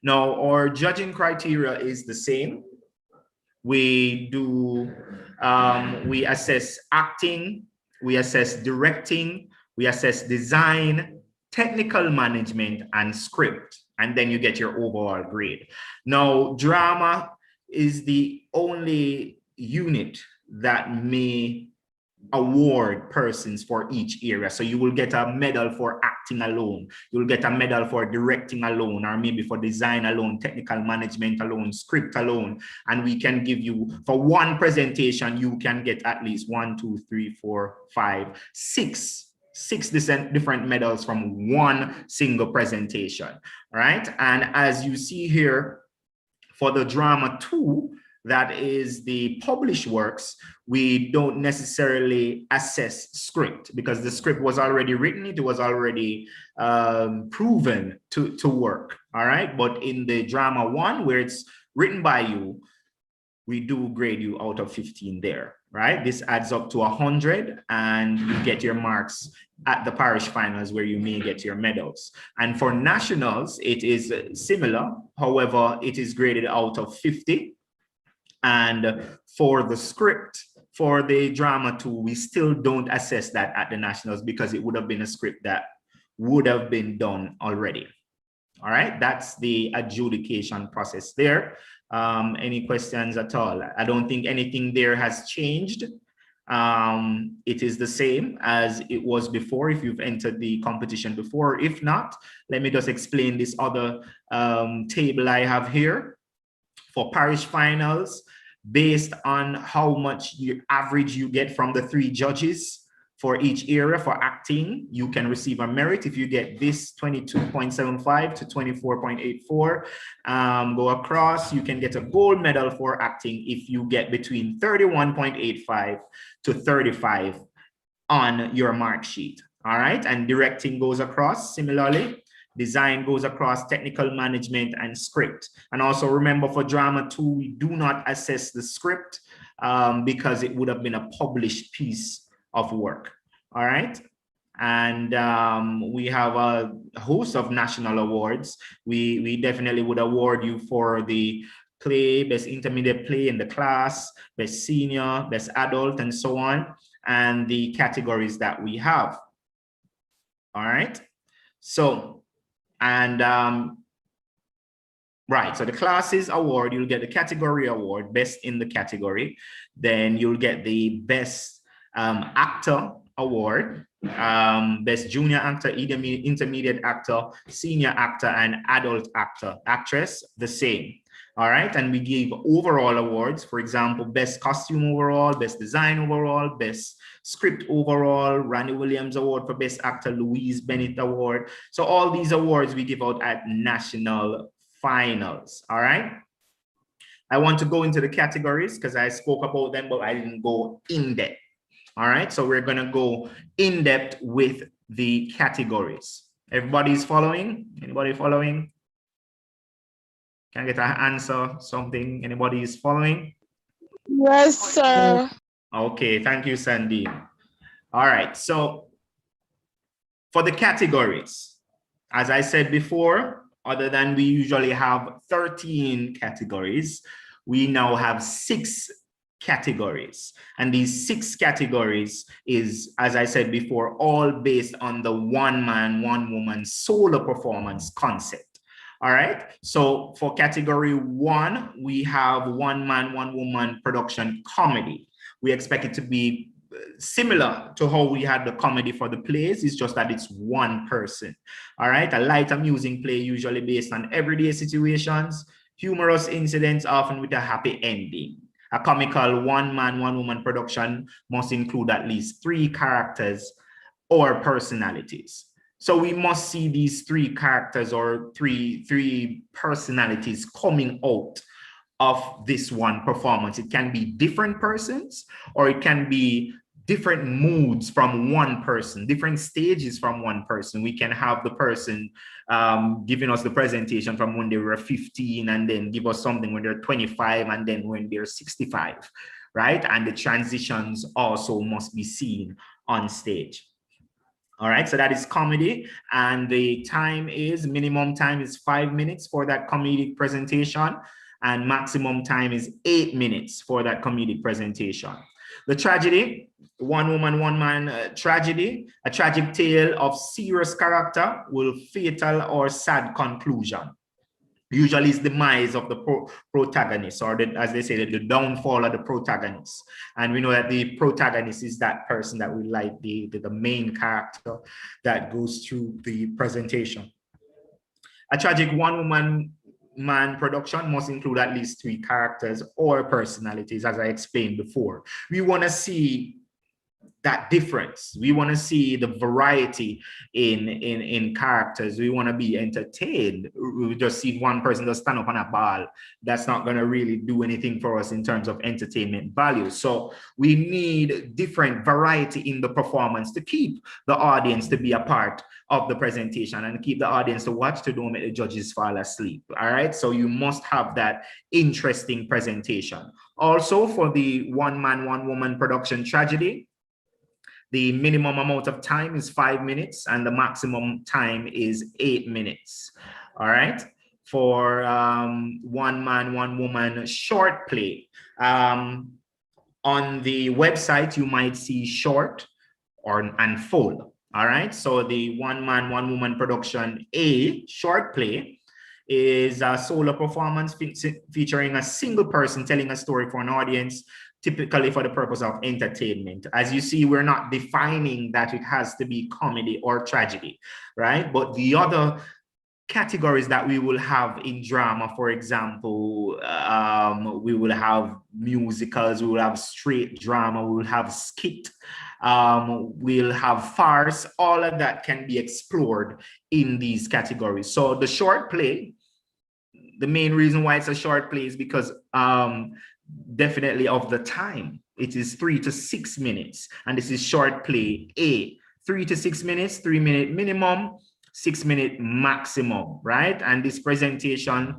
Now, our judging criteria is the same. We do, we assess acting, we assess directing, we assess design, technical management, and script. And then you get your overall grade. Now, drama is the only unit that may award persons for each area. So you will get a medal for acting alone. You'll get a medal for directing alone, or maybe for design alone, technical management alone, script alone. And we can give you, for one presentation, you can get at least 1, 2, 3, 4, 5, 6 different medals from one single presentation, right? And as you see here, for the drama 2, that is the published works, we don't necessarily assess script because the script was already written, it was already proven to work, all right? But in the drama 1, where it's written by you, we do grade you out of 15 there, right? This adds up to 100 and you get your marks at the parish finals where you may get your medals. And for nationals, it is similar. However, it is graded out of 50. And for the script, for the drama 2, we still don't assess that at the nationals because it would have been a script that would have been done already. All right, that's the adjudication process there. Any questions at all? I don't think anything there has changed. It is the same as it was before if you've entered the competition before. If not, let me just explain this other table I have here. For parish finals, based on how much average you get from the 3 judges for each area. For acting, you can receive a merit if you get this 22.75 to 24.84. Go across, you can get a gold medal for acting if you get between 31.85 to 35 on your mark sheet. All right, and directing goes across similarly. Design goes across, technical management and script. And also remember, for drama 2, we do not assess the script because it would have been a published piece of work. All right. And we have a host of national awards. We definitely would award you for the play, best intermediate play in the class, best senior, best adult, and so on, and the categories that we have. All right. So, and Right, so the classes award, you'll get the category award, best in the category. Then you'll get the best actor award, best junior actor, intermediate actor, senior actor, and adult actor, actress, the same. All right, and we give overall awards, for example, best costume overall, best design overall, best script overall, Randy Williams Award for best actor, Louise Bennett Award. So all these awards we give out at national finals. All right. I want to go into the categories because I spoke about them, but I didn't go in depth. All right. So we're going to go in depth with the categories. Everybody's following? Anybody following? Can I get an answer? Something? Anybody is following? Yes, sir. Okay. Thank you, Sandy. All right. So for the categories, as I said before, other than we usually have 13 categories, we now have 6 categories. And these 6 categories is, as I said before, all based on the one man, one woman solo performance concept. All right. So for category 1, we have one man, one woman production comedy. We expect it to be similar to how we had the comedy for the plays. It's just that it's one person. All right, a light amusing play usually based on everyday situations, humorous incidents, often with a happy ending. A comical one man, one woman production must include at least 3 characters or personalities. So we must see these 3 characters or three personalities coming out of this one performance. It can be different persons, or it can be different moods from one person, different stages from one person. We can have the person giving us the presentation from when they were 15, and then give us something when they're 25, and then when they're 65, right? And the transitions also must be seen on stage. All right, so that is comedy, and the time is, minimum time is 5 minutes for that comedic presentation, and maximum time is 8 minutes for that comedic presentation. The tragedy, one woman, one man tragedy, a tragic tale of serious character with fatal or sad conclusion. Usually it's the demise of the protagonist, or as they say, the downfall of the protagonist. And we know that the protagonist is that person that we like, the main character that goes through the presentation. A tragic one woman man production must include at least 3 characters or personalities, as I explained before. We want to see that difference. We want to see the variety in characters. We want to be entertained. We just see one person just stand up on a ball. That's not going to really do anything for us in terms of entertainment value. So we need different variety in the performance to keep the audience to be a part of the presentation, and keep the audience to watch, to don't make the judges fall asleep. All right, so you must have that interesting presentation. Also, for the one man, one woman production tragedy, the minimum amount of time is 5 minutes, and the maximum time is 8 minutes. All right, for one man, one woman short play, on the website you might see short and full. All right, so the one man, one woman production A short play is a solo performance featuring a single person telling a story for an audience, typically for the purpose of entertainment. As you see, we're not defining that it has to be comedy or tragedy, right? But the other categories that we will have in drama, for example, we will have musicals, we will have straight drama, we will have skit, we'll have farce. All of that can be explored in these categories. So the short play, the main reason why it's a short play is because definitely of the time. It is 3 to 6 minutes, and this is short play A. 3 to 6 minutes, 3 minute minimum, 6 minute maximum, right? And this presentation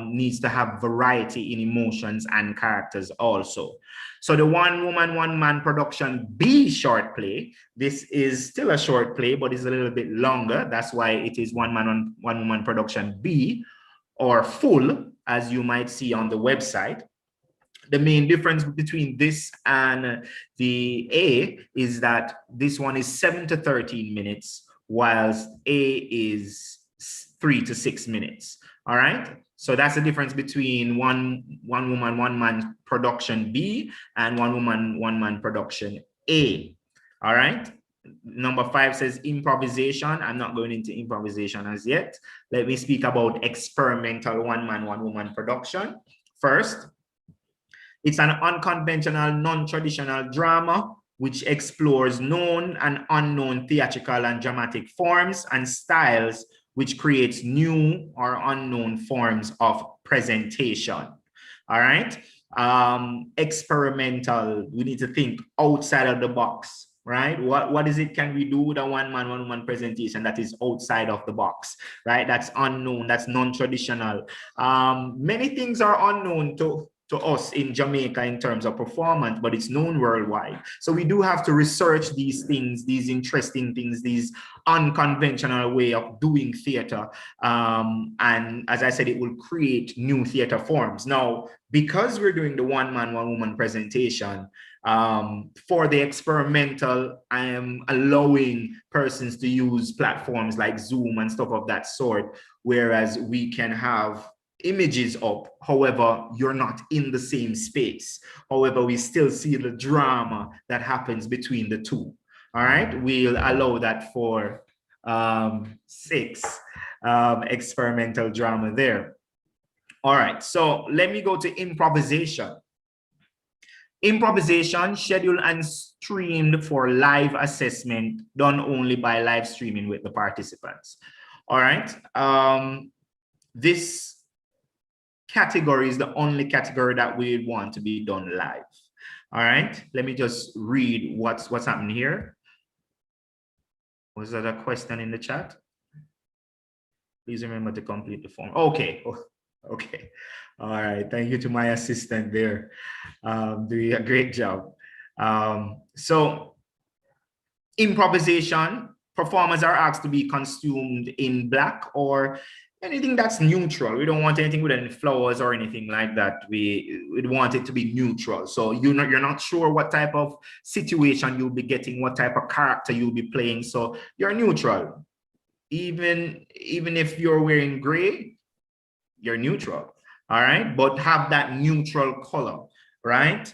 needs to have variety in emotions and characters also. So the one woman, one man production B short play, this is still a short play, but it's a little bit longer. That's why it is one man, one woman production B, or full, as you might see on the website. The main difference between this and the A is that this one is 7 to 13 minutes, whilst A is 3 to 6 minutes. All right. So that's the difference between one woman, one man production B and one woman, one man production A. All right. Number 5 says improvisation. I'm not going into improvisation as yet. Let me speak about experimental one man, one woman production. First, it's an unconventional, non-traditional drama which explores known and unknown theatrical and dramatic forms and styles, which creates new or unknown forms of presentation. All right. Experimental, we need to think outside of the box, right? What is it can we do with a one man, one woman presentation that is outside of the box, right? That's unknown, that's non-traditional. Many things are unknown to us in Jamaica in terms of performance, but it's known worldwide. So we do have to research these things, these interesting things, these unconventional way of doing theater. And as I said, it will create new theater forms. Now, because we're doing the one man, one woman presentation, for the experimental, I am allowing persons to use platforms like Zoom and stuff of that sort, whereas we can have images up. However, you're not in the same space. However, we still see the drama that happens between the two. All right, we'll allow that for 6 experimental drama there. All right, so let me go to improvisation. Improvisation, scheduled and streamed for live assessment, done only by live streaming with the participants. All right, this category is the only category that we want to be done live. All right, let me just read what's happening here. Was that a question in the chat? Please remember to complete the form. Okay, okay. All right, thank you to my assistant there. Doing a great job. So improvisation, performers are asked to be costumed in black or anything that's neutral. We don't want anything with any flowers or anything like that. We want it to be neutral. So you're not sure what type of situation you'll be getting, what type of character you'll be playing. So you're neutral. Even if you're wearing gray, you're neutral. All right, but have that neutral color, right?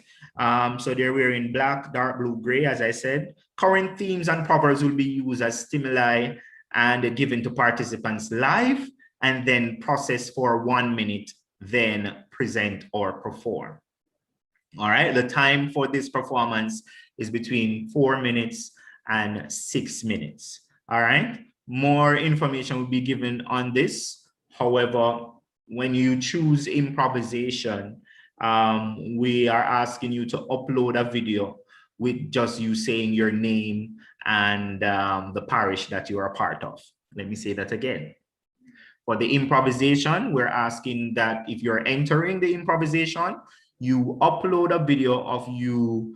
So they're wearing black, dark blue, gray, as I said. Current themes and proverbs will be used as stimuli and given to participants live, and then process for 1 minute, then present or perform. All right, the time for this performance is between 4 minutes and 6 minutes. All right, more information will be given on this. However, when you choose improvisation, we are asking you to upload a video with just you saying your name and the parish that you are a part of. Let me say that again. For the improvisation, we're asking that if you're entering the improvisation, you upload a video of you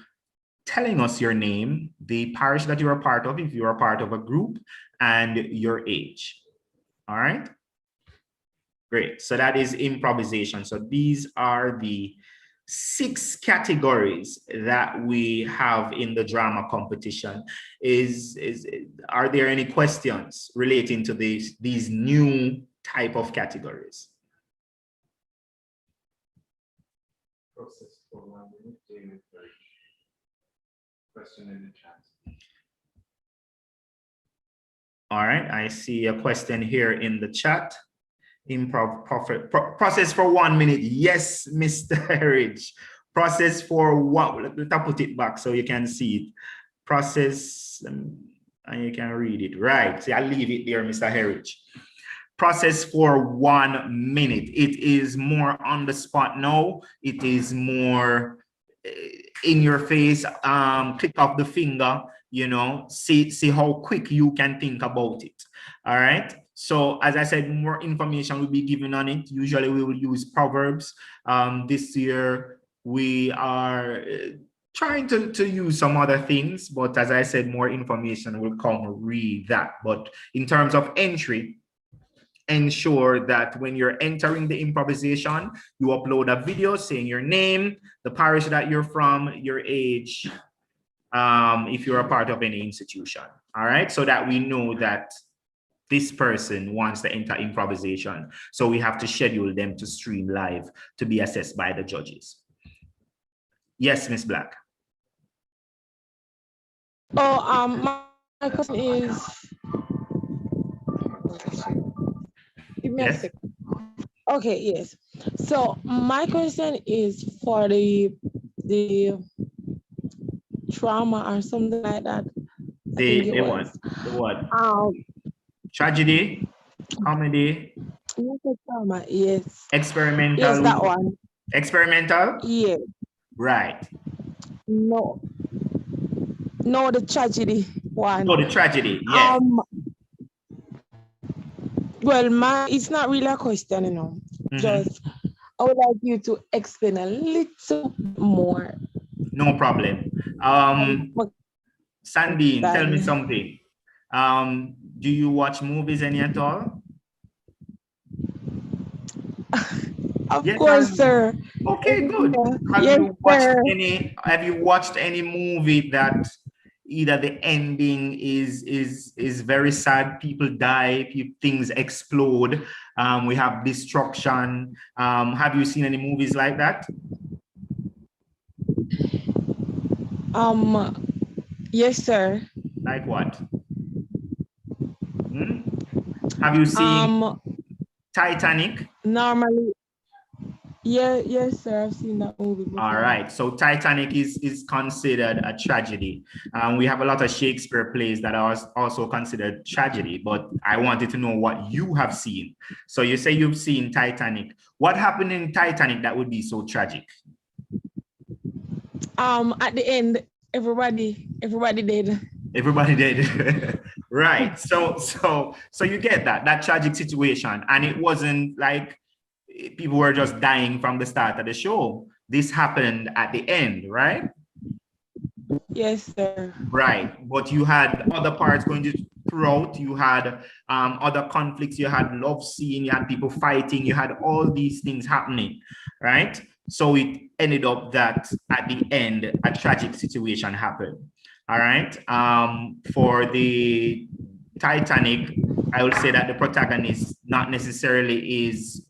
telling us your name, the parish that you are part of, if you are part of a group, and your age. All right? Great. So that is improvisation. So these are the 6 categories that we have in the drama competition. Are there any questions relating to these new type of categories? Question in the chat. All right, I see a question here in the chat. Process for 1 minute. Yes, Mr. Herridge. Process for what? Let me put it back so you can see it. Process, and you can read it. Right. See, I'll leave it there, Mr. Herridge. Process for 1 minute. It is more on the spot now. It is more in your face. Click off the finger. You know, see how quick you can think about it. All right. So as I said, more information will be given on it. Usually we will use proverbs. This year we are trying to use some other things, but as I said, more information will come re that. But in terms of entry, ensure that when you're entering the improvisation, you upload a video saying your name, the parish that you're from, your age, if you're a part of any institution. All right, so that we know that this person wants to enter improvisation. So we have to schedule them to stream live to be assessed by the judges. Yes, Miss Black. Oh, my question is, give me a Yes. second. Okay, yes. So my question is for the trauma or something like that. I think it was. The what? Tragedy, comedy, Not the trauma, yes. experimental. Yes, that one. Experimental? Yeah. Right. No. No, the tragedy one. Oh, the tragedy, yeah. Well, it's not really a question, you know. Just, I would like you to explain a little more. No problem. Sandine, tell me something. Do you watch movies any at all? Of course, sir. Okay, good. Have you watched any movie that either the ending is very sad, people die, things explode, we have destruction? Have you seen any movies like that? Yes, sir. Like what? Have you seen Titanic? Normally, yes, sir. I've seen that movie before. All right. So Titanic is considered a tragedy. We have a lot of Shakespeare plays that are also considered tragedy, but I wanted to know what you have seen. So you say you've seen Titanic. What happened in Titanic that would be so tragic? At the end, everybody did. Everybody did. Right. So you get that tragic situation, and it wasn't like people were just dying from the start of the show. This happened at the end, right? Yes, sir. Right. But you had other parts going throughout. You had other conflicts. You had love scene. You had people fighting. You had all these things happening, right? So it ended up that at the end, a tragic situation happened. All right. For the Titanic, I would say that the protagonist not necessarily is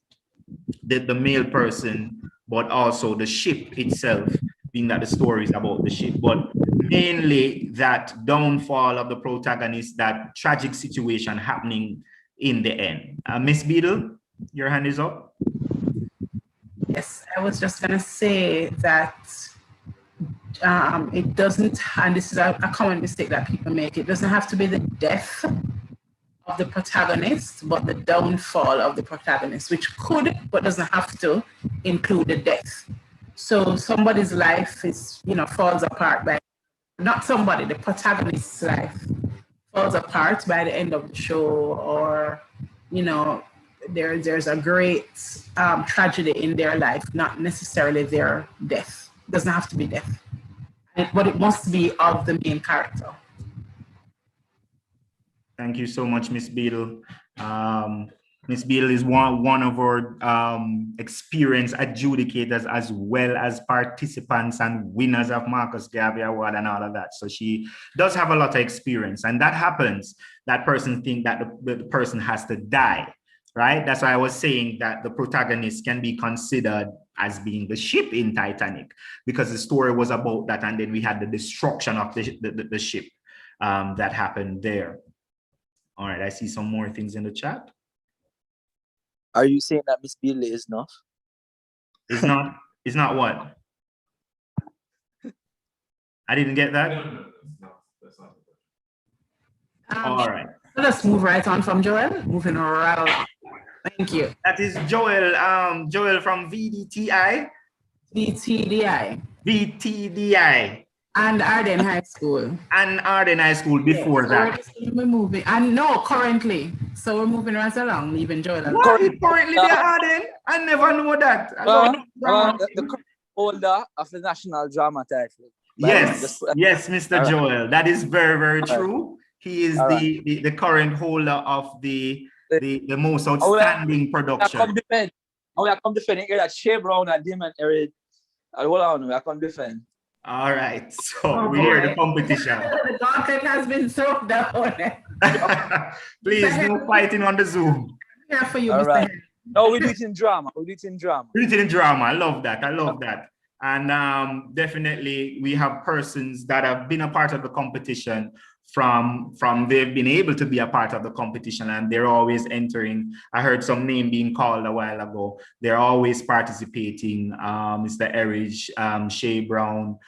the male person, but also the ship itself, being that the story is about the ship, but mainly that downfall of the protagonist, that tragic situation happening in the end. Miss Beadle, your hand is up. Yes, I was just gonna say that it doesn't, and this is a common mistake that people make, it doesn't have to be the death of the protagonist, but the downfall of the protagonist, which could, but doesn't have to, include the death. So somebody's life is, falls apart by, not somebody, the protagonist's life falls apart by the end of the show, or, there's a great tragedy in their life, not necessarily their death. It doesn't have to be death, but it must be of the main character. Thank you so much, Miss Beadle. Miss Beadle is one of our experienced adjudicators, as well as participants and winners of Marcus Garvey Award and all of that. So she does have a lot of experience, and that happens. That person think that the person has to die, right? That's why I was saying that the protagonist can be considered as being the ship in Titanic, because the story was about that, and then we had the destruction of the ship that happened there. All right, I see some more things in the chat. Are you saying that Miss Beadle is not? It's not. It's not what? I didn't get that. All right. Let's move right on from Joel. Moving right along. Thank you. That is Joel. Joel from VDTI. VTDI. VTDI. And Arden High School. And Arden High School before that. We're moving. And no, currently. So we're moving right along, leaving Joel. Currently they're Arden? I never know that. The current holder of the national drama title. Yes, yes, Mr. Right. Joel. That is very, very Right. true. He is All the current holder of the most outstanding production. I come defend that Shea Brown and Damon Erid. Hold on, I come defend. All right, so we hear the competition. The gauntlet has been thrown down. Please, no fighting on the Zoom. Here for you, All Mr. right. Henry. No, we do it in drama. We do it in drama. Written in drama. I love that. I love that. And definitely we have persons that have been a part of the competition from they've been able to be a part of the competition, and they're always entering. I heard some name being called a while ago. They're always participating. Mr. Erich, Shay Brown,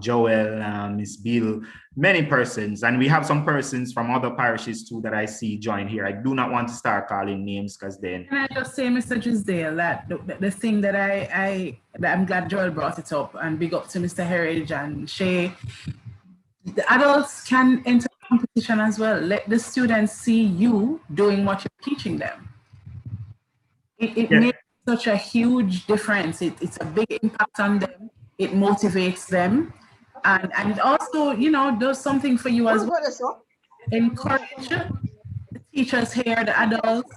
Joel, Miss Bill, many persons. And we have some persons from other parishes too that I see join here. I do not want to start calling names because then. Can I just say, Mr. Gisdale, that the thing that I'm glad Joel brought it up, and big up to Mr. Heritage and Shay. The adults can enter the competition as well. Let the students see you doing what you're teaching them. It makes such a huge difference. It's a big impact on them. It motivates them. And it also, you know, does something for you as well. Encourage the teachers here, the adults.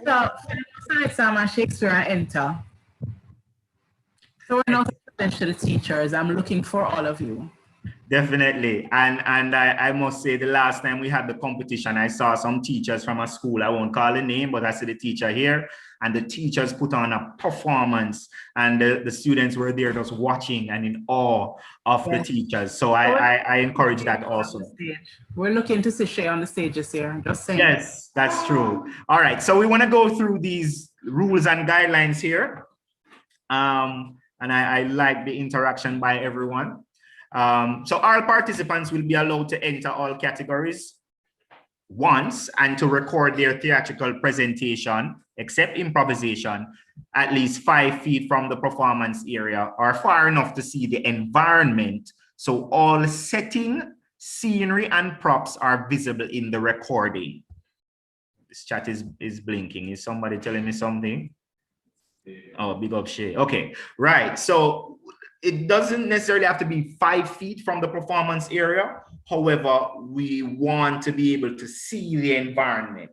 So, Sam Shakespeare and enter. So we're not to the teachers. I'm looking for all of you. Definitely. And I must say, the last time we had the competition, I saw some teachers from a school. I won't call the name, but I see the teacher here, and the teachers put on a performance, and the students were there just watching and in awe of the teachers. So I encourage that also. We're looking to see Shay on the stage this year. I'm just saying. Yes, that's true. All right. So we want to go through these rules and guidelines here. And I like the interaction by everyone. So all participants will be allowed to enter all categories once and to record their theatrical presentation, except improvisation, at least 5 feet from the performance area or far enough to see the environment. So all setting, scenery, and props are visible in the recording. This chat is blinking. Is somebody telling me something? Oh, big up Shay. Okay, right. So it doesn't necessarily have to be 5 feet from the performance area. However, we want to be able to see the environment.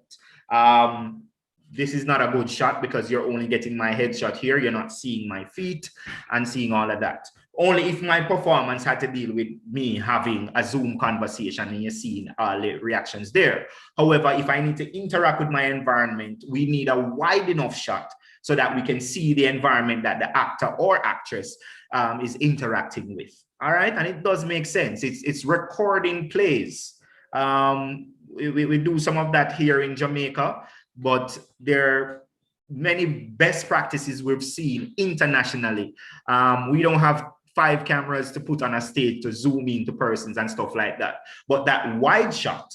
This is not a good shot because you're only getting my headshot here. You're not seeing my feet and seeing all of that. Only if my performance had to deal with me having a Zoom conversation and you're seeing all the reactions there. However, if I need to interact with my environment, we need a wide enough shot so that we can see the environment that the actor or actress is interacting with. All right, and it does make sense. It's recording plays. We do some of that here in Jamaica, but there are many best practices we've seen internationally. We don't have 5 cameras to put on a stage to zoom into persons and stuff like that. But that wide shot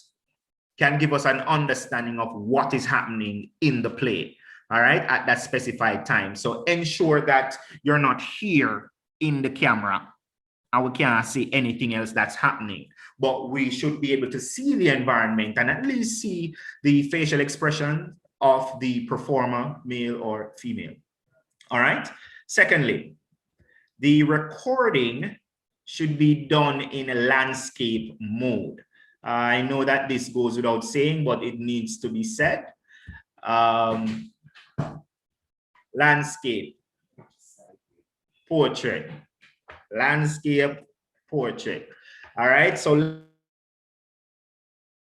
can give us an understanding of what is happening in the play, all right, at that specified time. So ensure that you're not here in the camera and we cannot see anything else that's happening, but we should be able to see the environment and at least see the facial expression of the performer, male or female. All right. Secondly, the recording should be done in a landscape mode. I know that this goes without saying, but it needs to be said. Landscape, portrait, landscape, portrait. All right, so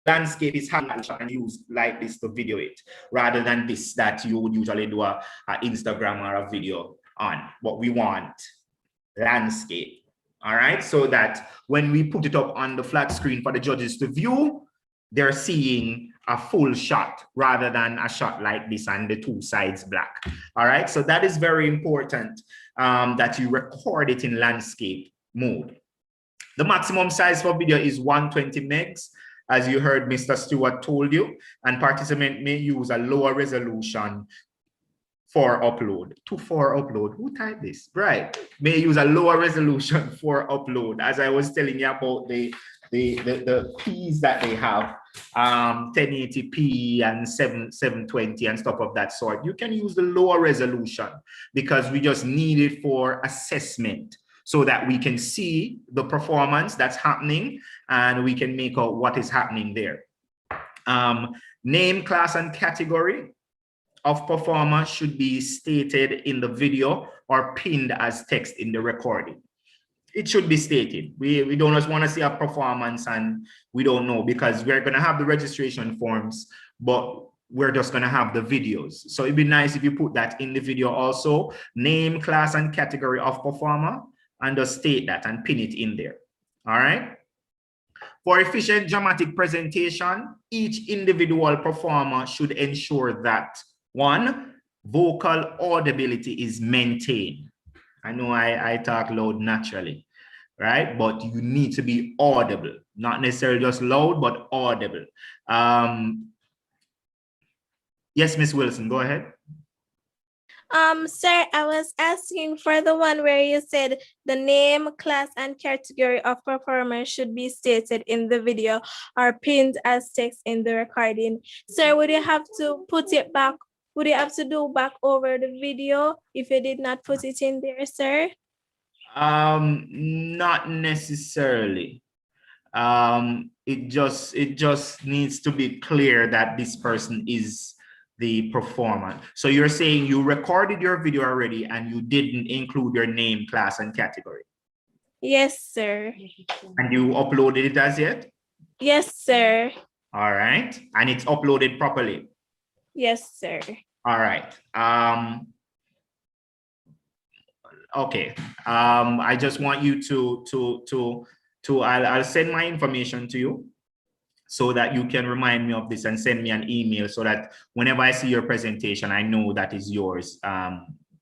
landscape is and used like this to video it, rather than this that you would usually do a Instagram or a video on. What we want, landscape. All right, so that when we put it up on the flat screen for the judges to view, they're seeing a full shot rather than a shot like this and the 2 sides black. All right, so that is very important, that you record it in landscape mode. The maximum size for video is 120 megs, as you heard Mr. Stewart told you, and participant may use a lower resolution for upload. Who typed this? Right, may use a lower resolution for upload. As I was telling you about the P's that they have, 1080p and 720 and stuff of that sort. You can use the lower resolution because we just need it for assessment so that we can see the performance that's happening and we can make out what is happening there. Name, class, and category of performer should be stated in the video or pinned as text in the recording. it should be stated. We don't just want to see a performance and we don't know, because we're going to have the registration forms, but we're just going to have the videos. So it'd be nice if you put that in the video also, name, class, and category of performer, and just state that and pin it in there. All right. For efficient dramatic presentation, each individual performer should ensure that, one, vocal audibility is maintained. I know I talk loud naturally, right? But you need to be audible, not necessarily just loud, but audible. Yes, Miss Wilson, go ahead. Sir, I was asking for the one where you said the name, class, and category of performer should be stated in the video or pinned as text in the recording. Sir, would you have to put it back? Would you have to do back over the video if you did not put it in there, sir? Not necessarily. It just needs to be clear that this person is the performer. So you're saying you recorded your video already and you didn't include your name, class, and category? Yes, sir. And you uploaded it as yet? Yes, sir. All right. And it's uploaded properly? Yes, sir. All right. Okay. I just want you I'll send my information to you so that you can remind me of this and send me an email so that whenever I see your presentation, I know that is yours,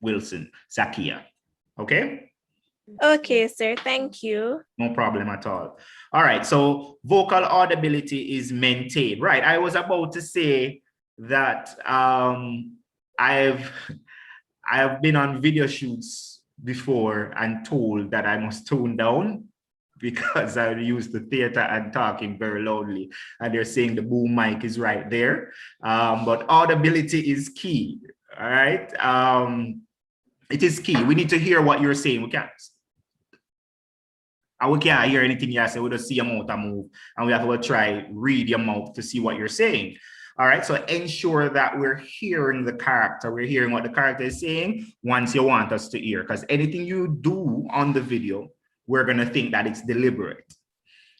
Wilson Zakia. Okay? Okay, sir. Thank you. No problem at all. All right. So vocal audibility is maintained. Right. I was about to say that I've been on video shoots before and told that I must tone down because I use the theater and talking very loudly, and they're saying the boom mic is right there. But audibility is key. All right. It is key. We need to hear what you're saying. We can't hear anything you say. We just see your mouth move, and we have to try read your mouth to see what you're saying. All right, so ensure that we're hearing the character. We're hearing what the character is saying once you want us to hear, because anything you do on the video, we're going to think that it's deliberate.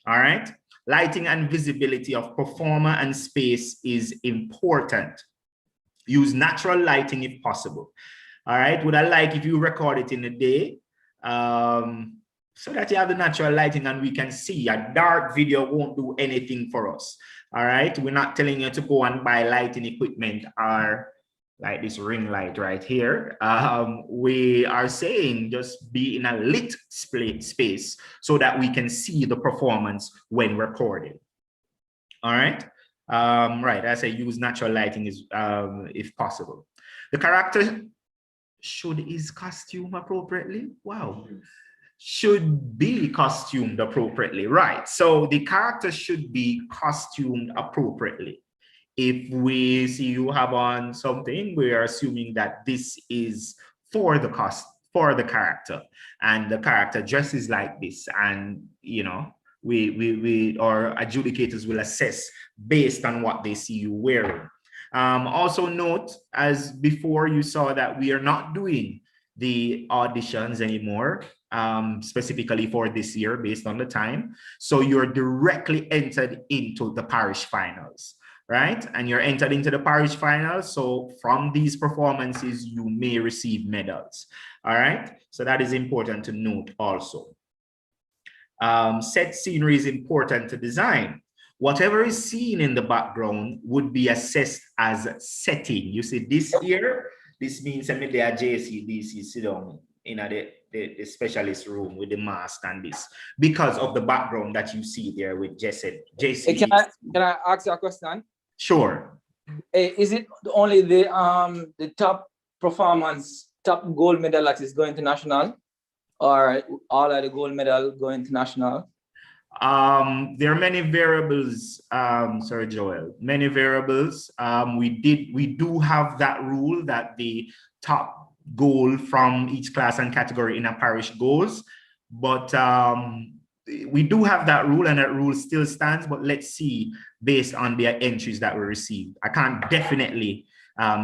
All right, lighting and visibility of performer and space is important. Use natural lighting if possible. All right, would I like if you record it in the day so that you have the natural lighting and we can see. A dark video won't do anything for us. All right, we're not telling you to go and buy lighting equipment or like this ring light right here. We are saying just be in a lit space so that we can see the performance when recorded. All right, right, I say use natural lighting is if possible. The character is costumed appropriately. Wow. Should be costumed appropriately, right? So the character should be costumed appropriately. If we see you have on something, we are assuming that this is for the character, and the character dresses like this, and you know, our adjudicators will assess based on what they see you wearing. Also note, as before, you saw that we are not doing the auditions anymore. Specifically for this year based on the time. So you're directly entered into the parish finals, right? And you're entered into the parish finals. So from these performances, you may receive medals, all right? So that is important to note also. Set scenery is important to design. Whatever is seen in the background would be assessed as setting. You see this here, this means that they are JCDC sit down in the specialist room with the mask and this, because of the background that you see there with JC. Hey, can I ask you a question? Sure. Is it only the top performance, top gold medal that is going to national, or all of the gold medal going international? There are many variables, sorry, Joel, many variables. We do have that rule that the top goal from each class and category in a parish goes, but we do have that rule, and that rule still stands, but let's see based on their entries that we received. I can't definitely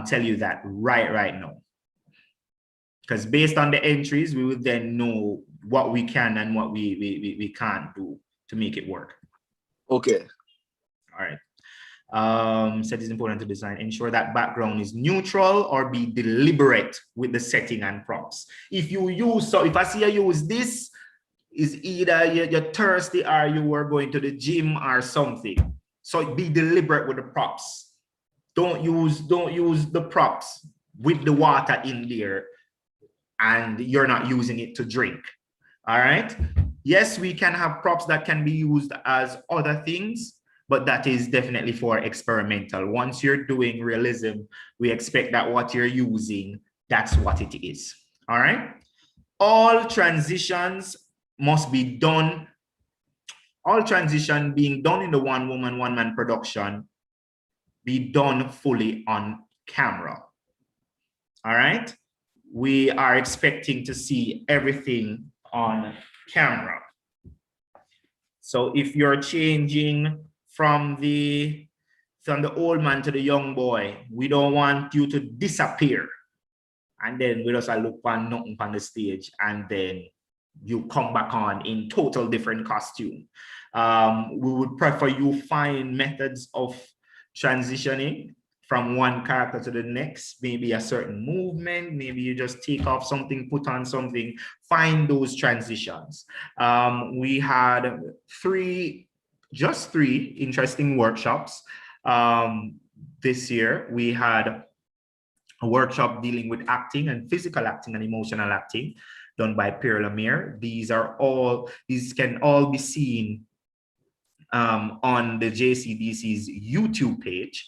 tell you that right now, because based on the entries, we would then know what we can and what we can't do to make it work. Okay. All right. Said it's important to design, ensure that background is neutral or be deliberate with the setting and props. If you use, so if I see you use this, is either you're thirsty or you are going to the gym or something. So be deliberate with the props. Don't use the props with the water in there and you're not using it to drink. All right. Yes, we can have props that can be used as other things, but that is definitely for experimental. Once you're doing realism, we expect that what you're using, that's what it is. All right. All transitions must be done. All transition being done in the one woman, one man production, be done fully on camera. All right. We are expecting to see everything on camera. So if you're changing from the old man to the young boy, we don't want you to disappear. And then we just look on nothing on the stage and then you come back on in total different costume. We would prefer you find methods of transitioning from one character to the next, maybe a certain movement, maybe you just take off something, put on something, find those transitions. We had just three interesting workshops this year. We had a workshop dealing with acting and physical acting and emotional acting done by Pierre Lemire. These can all be seen on the JCDC's YouTube page.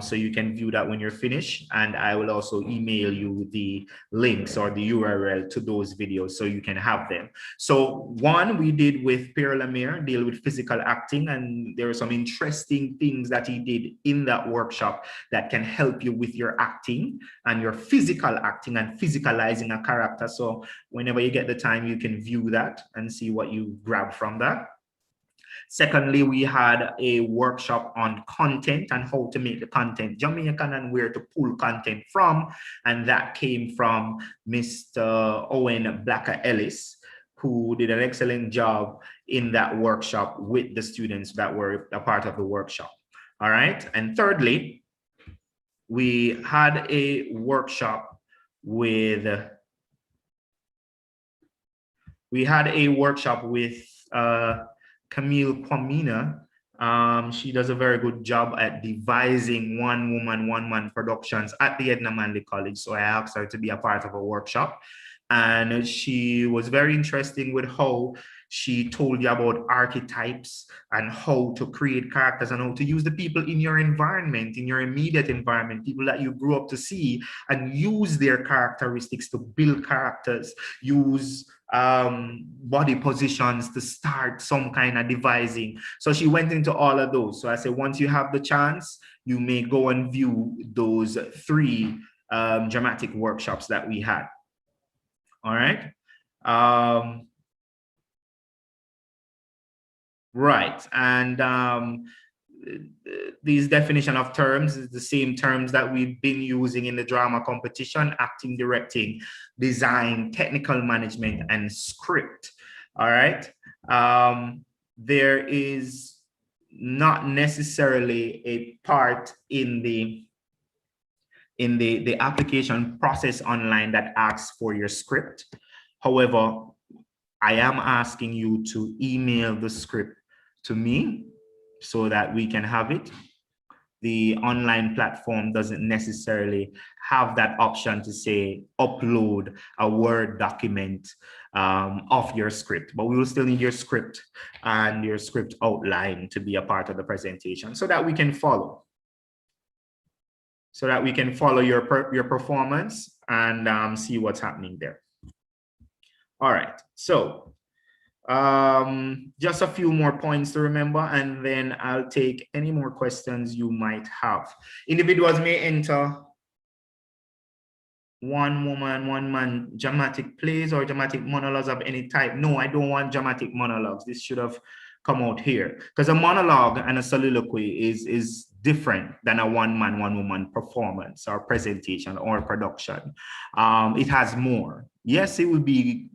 So you can view that when you're finished, and I will also email you the links or the URL to those videos so you can have them. So one we did with Pierre Lemire, deal with physical acting, and there are some interesting things that he did in that workshop that can help you with your acting and your physical acting and physicalizing a character. So whenever you get the time, you can view that and see what you grab from that. Secondly, we had a workshop on content and how to make the content Jamaican and where to pull content from. And that came from Mr. Owen Blacker Ellis, who did an excellent job in that workshop with the students that were a part of the workshop. All right. And thirdly, we had a workshop with Camille Kwamina. She does a very good job at devising one woman, one man productions at the Edna Manley College. So I asked her to be a part of a workshop. And she was very interesting with how she told you about archetypes and how to create characters and how to use the people in your environment, in your immediate environment, people that you grew up to see, and use their characteristics to build characters, use body positions to start some kind of devising. So she went into all of those. So I said, once you have the chance, you may go and view those three dramatic workshops that we had. All right. Right. And these definition of terms is the same terms that we've been using in the drama competition: acting, directing, design, technical management, and script. All right. There is not necessarily a part in the application process online that asks for your script. However, I am asking you to email the script to me so that we can have it. The online platform doesn't necessarily have that option to say upload a Word document of your script, but we will still need your script and your script outline to be a part of the presentation so that we can follow. So that we can follow your performance and see what's happening there. All right, so just a few more points to remember, and then I'll take any more questions you might have. Individuals may enter one woman, one man dramatic plays or dramatic monologues of any type. No, I don't want dramatic monologues. This should have come out here, because a monologue and a soliloquy is different than a one man, one woman performance or presentation or production. It has more. Yes, it would be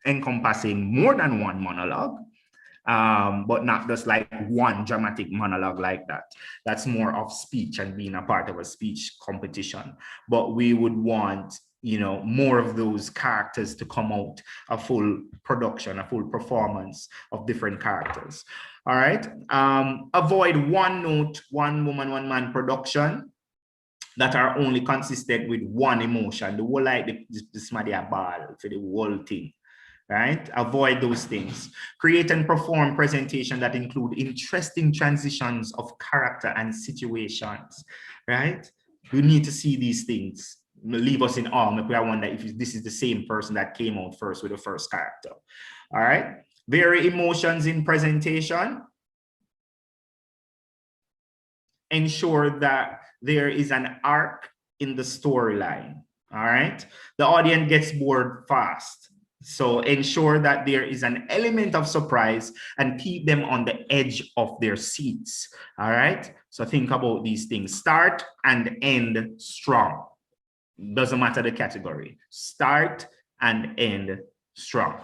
encompassing more than one monologue, but not just like one dramatic monologue like that. That's more of speech and being a part of a speech competition. But we would want, you know, more of those characters to come out, a full production, a full performance of different characters. All right. Avoid one note, one woman, one man production that are only consistent with one emotion. The whole like the smaddy ball for the whole thing. Right? Avoid those things. Create and perform presentation that include interesting transitions of character and situations. Right? We need to see these things. Leave us in awe. Maybe I wonder if this is the same person that came out first with the first character. All right. Vary emotions in presentation. Ensure that there is an arc in the storyline. All right. The audience gets bored fast. So ensure that there is an element of surprise and keep them on the edge of their seats. All right. So think about these things. Start and end strong. Doesn't matter the category. Start and end strong.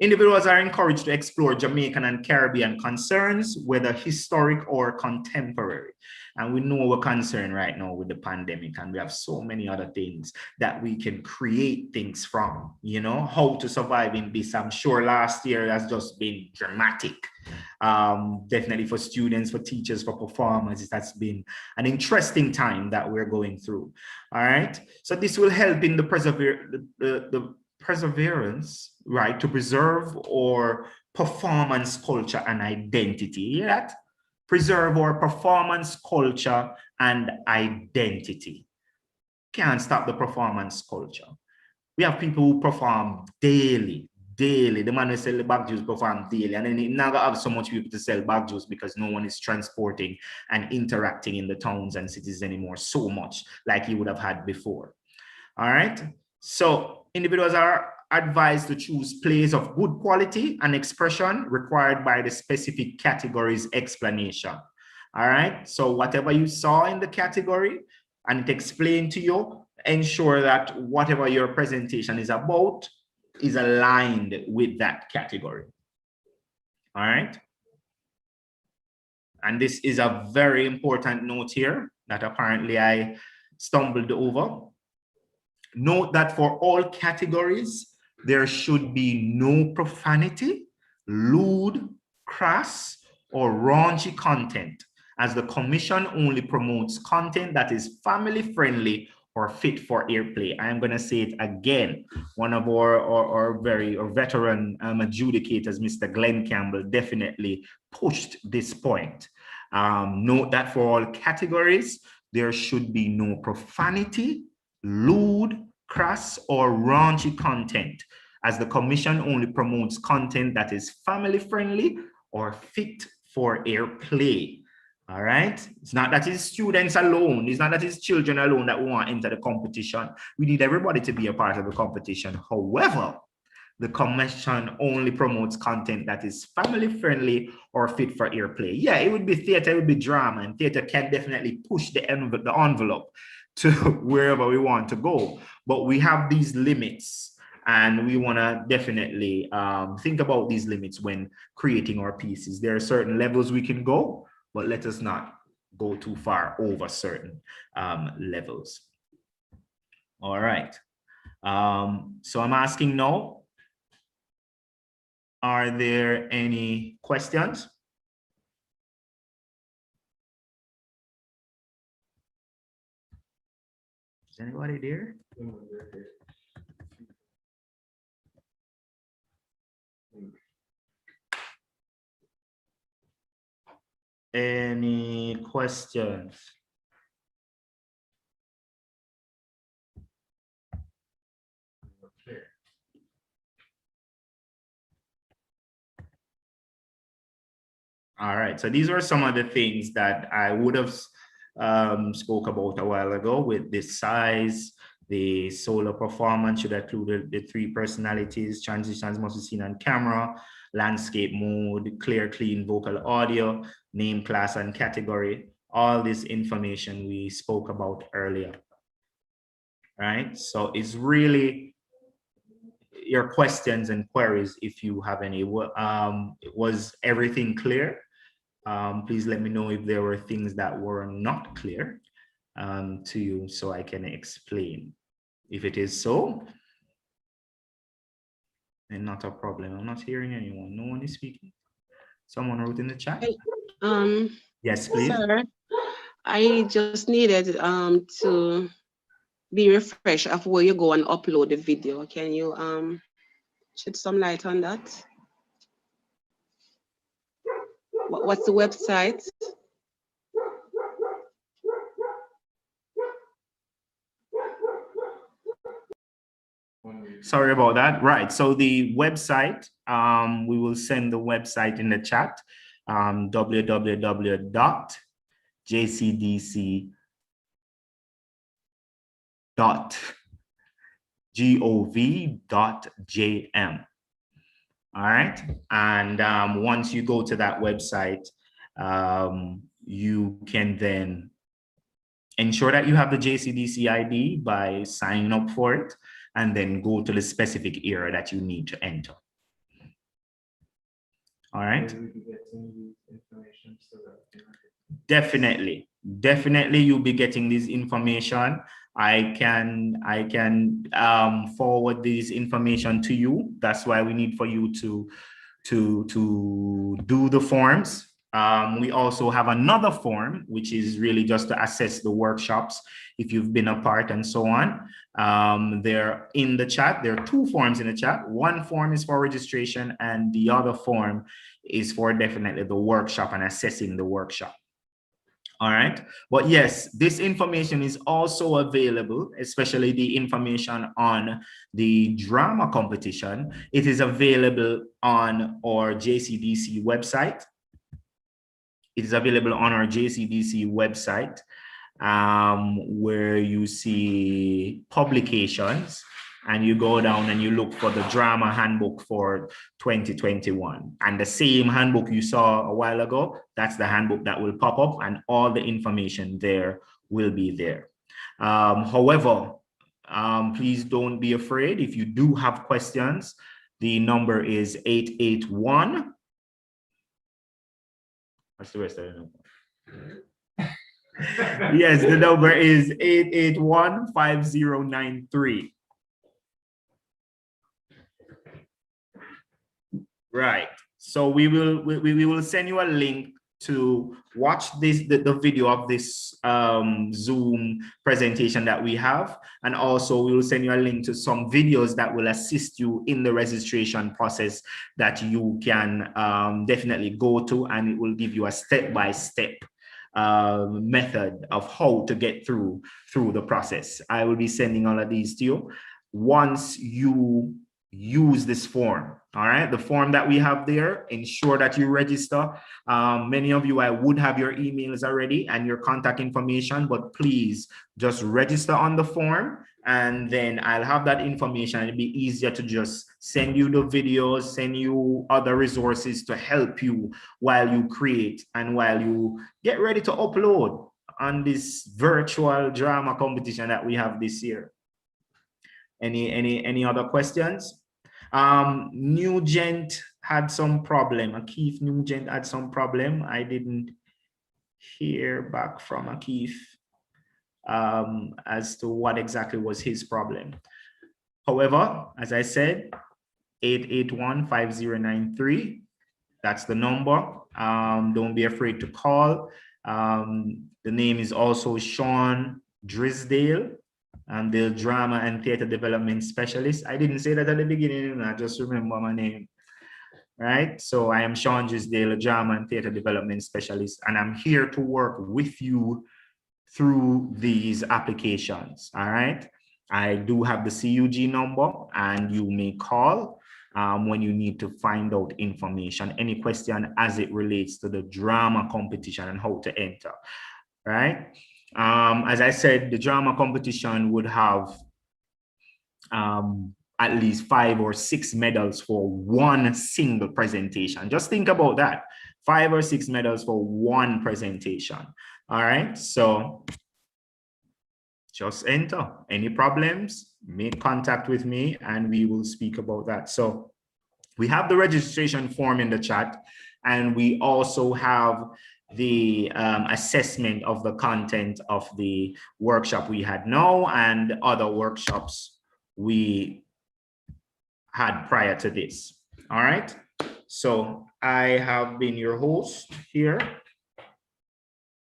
Individuals are encouraged to explore Jamaican and Caribbean concerns, whether historic or contemporary. And we know we're concerned right now with the pandemic, and we have so many other things that we can create things from, you know, how to survive in this. I'm sure last year has just been dramatic. Definitely for students, for teachers, for performers, it has been an interesting time that we're going through. All right. So this will help in the perseverance, right, to preserve our performance culture and identity. You hear that? Preserve our performance culture and identity. Can't stop the performance culture. We have people who perform daily. The man who sell the bag juice perform daily, and then it never have so much people to sell bag juice because no one is transporting and interacting in the towns and cities anymore so much like he would have had before. All right. So individuals are advised to choose plays of good quality and expression required by the specific category's explanation. All right. So whatever you saw in the category and it explained to you, ensure that whatever your presentation is about is aligned with that category. All right. And this is a very important note here that apparently I stumbled over. Note that for all categories, there should be no profanity, lewd, crass, or raunchy content, as the commission only promotes content that is family friendly or fit for airplay. I am going to say it again. One of our veteran adjudicators, Mr. Glenn Campbell, definitely pushed this point. Note that for all categories, there should be no profanity, lewd, crass, or raunchy content, as the commission only promotes content that is family friendly or fit for airplay. All right. It's not that it's students alone. It's not that it's children alone that want to enter the competition. We need everybody to be a part of the competition. However, the commission only promotes content that is family friendly or fit for airplay. Yeah, it would be theater, it would be drama, and theater can definitely push the envelope to wherever we want to go. But we have these limits, and we want to definitely think about these limits when creating our pieces. There are certain levels we can go, but let us not go too far over certain levels. All right. So I'm asking now, are there any questions? Is anybody there? Any questions? All right, so these are some of the things that I would have spoke about a while ago with the size. The solo performance should include the 3 personalities, transitions must be seen on camera, landscape mode, clear, clean vocal audio, name, class, and category. All this information we spoke about earlier, right? So it's really your questions and queries if you have any. Was everything clear? Please let me know if there were things that were not clear to you so I can explain. If it is so, then not a problem. I'm not hearing anyone. No one is speaking. Someone wrote in the chat. Yes, please. Sir, I just needed to be refreshed of where you go and upload the video. Can you shed some light on that? What's the website? Sorry about that. Right. So the website, we will send the website in the chat, www.jcdc.gov.jm. All right. And once you go to that website, you can then ensure that you have the JCDC ID by signing up for it, and then go to the specific area that you need to enter. All right. Definitely you'll be getting this information. I can forward this information to you. That's why we need for you to do the forms. We also have another form, which is really just to assess the workshops, if you've been a part and so on. They're in the chat. There are two forms in the chat. One form is for registration and the other form is for definitely the workshop and assessing the workshop. All right. But yes, this information is also available, especially the information on the drama competition. It is available on our JCDC website. It is available on our JCDC website, where you see publications, and you go down and you look for the drama handbook for 2021. And the same handbook you saw a while ago, that's the handbook that will pop up, and all the information there will be there. However, please don't be afraid. If you do have questions, the number is 881. What's the rest of the number? Yes, the number is 881-5093. Right. So we will send you a link to watch the video of this Zoom presentation that we have, and also we will send you a link to some videos that will assist you in the registration process that you can definitely go to, and it will give you a step-by-step method of how to get through the process. I will be sending all of these to you once you use this form. All right, the form that we have there, ensure that you register. Many of you, I would have your emails already and your contact information, but please just register on the form, and then I'll have that information. It'll be easier to just send you the videos, send you other resources to help you while you create and while you get ready to upload on this virtual drama competition that we have this year. Any other questions? Nugent had some problem. Akeith Nugent had some problem. I didn't hear back from Akeith as to what exactly was his problem. However, as I said, 881-5093, that's the number. Don't be afraid to call. The name is also Sean Drisdale. I'm the drama and theater development specialist. I didn't say that at the beginning, I just remember my name, right? So I am Sean Drisdale, a drama and theater development specialist, and I'm here to work with you through these applications, all right? I do have the CUG number, and you may call when you need to find out information, any question as it relates to the drama competition and how to enter, right? As I said, the drama competition would have at least 5 or 6 medals for one single presentation. Just think about that. 5 or 6 medals for one presentation. All right, so just enter. Any problems, make contact with me and we will speak about that. So we have the registration form in the chat, and we also have the assessment of the content of the workshop we had now and other workshops we had prior to this. All right. So I have been your host here.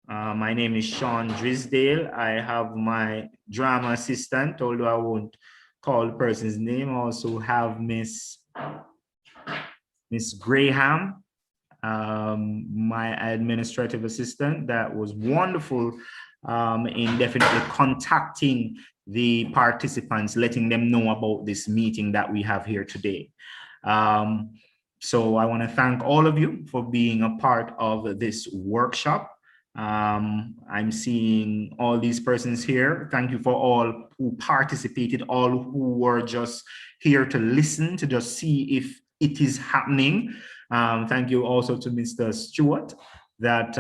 My name is Sean Drisdale. I have my drama assistant, although I won't call the person's name. I also have Miss Graham, my administrative assistant. That was wonderful in definitely contacting the participants, letting them know about this meeting that we have here today. So I want to thank all of you for being a part of this workshop. I'm seeing all these persons here. Thank you for all who participated, all who were just here to listen, to just see if it is happening. Thank you also to Mr. Stewart that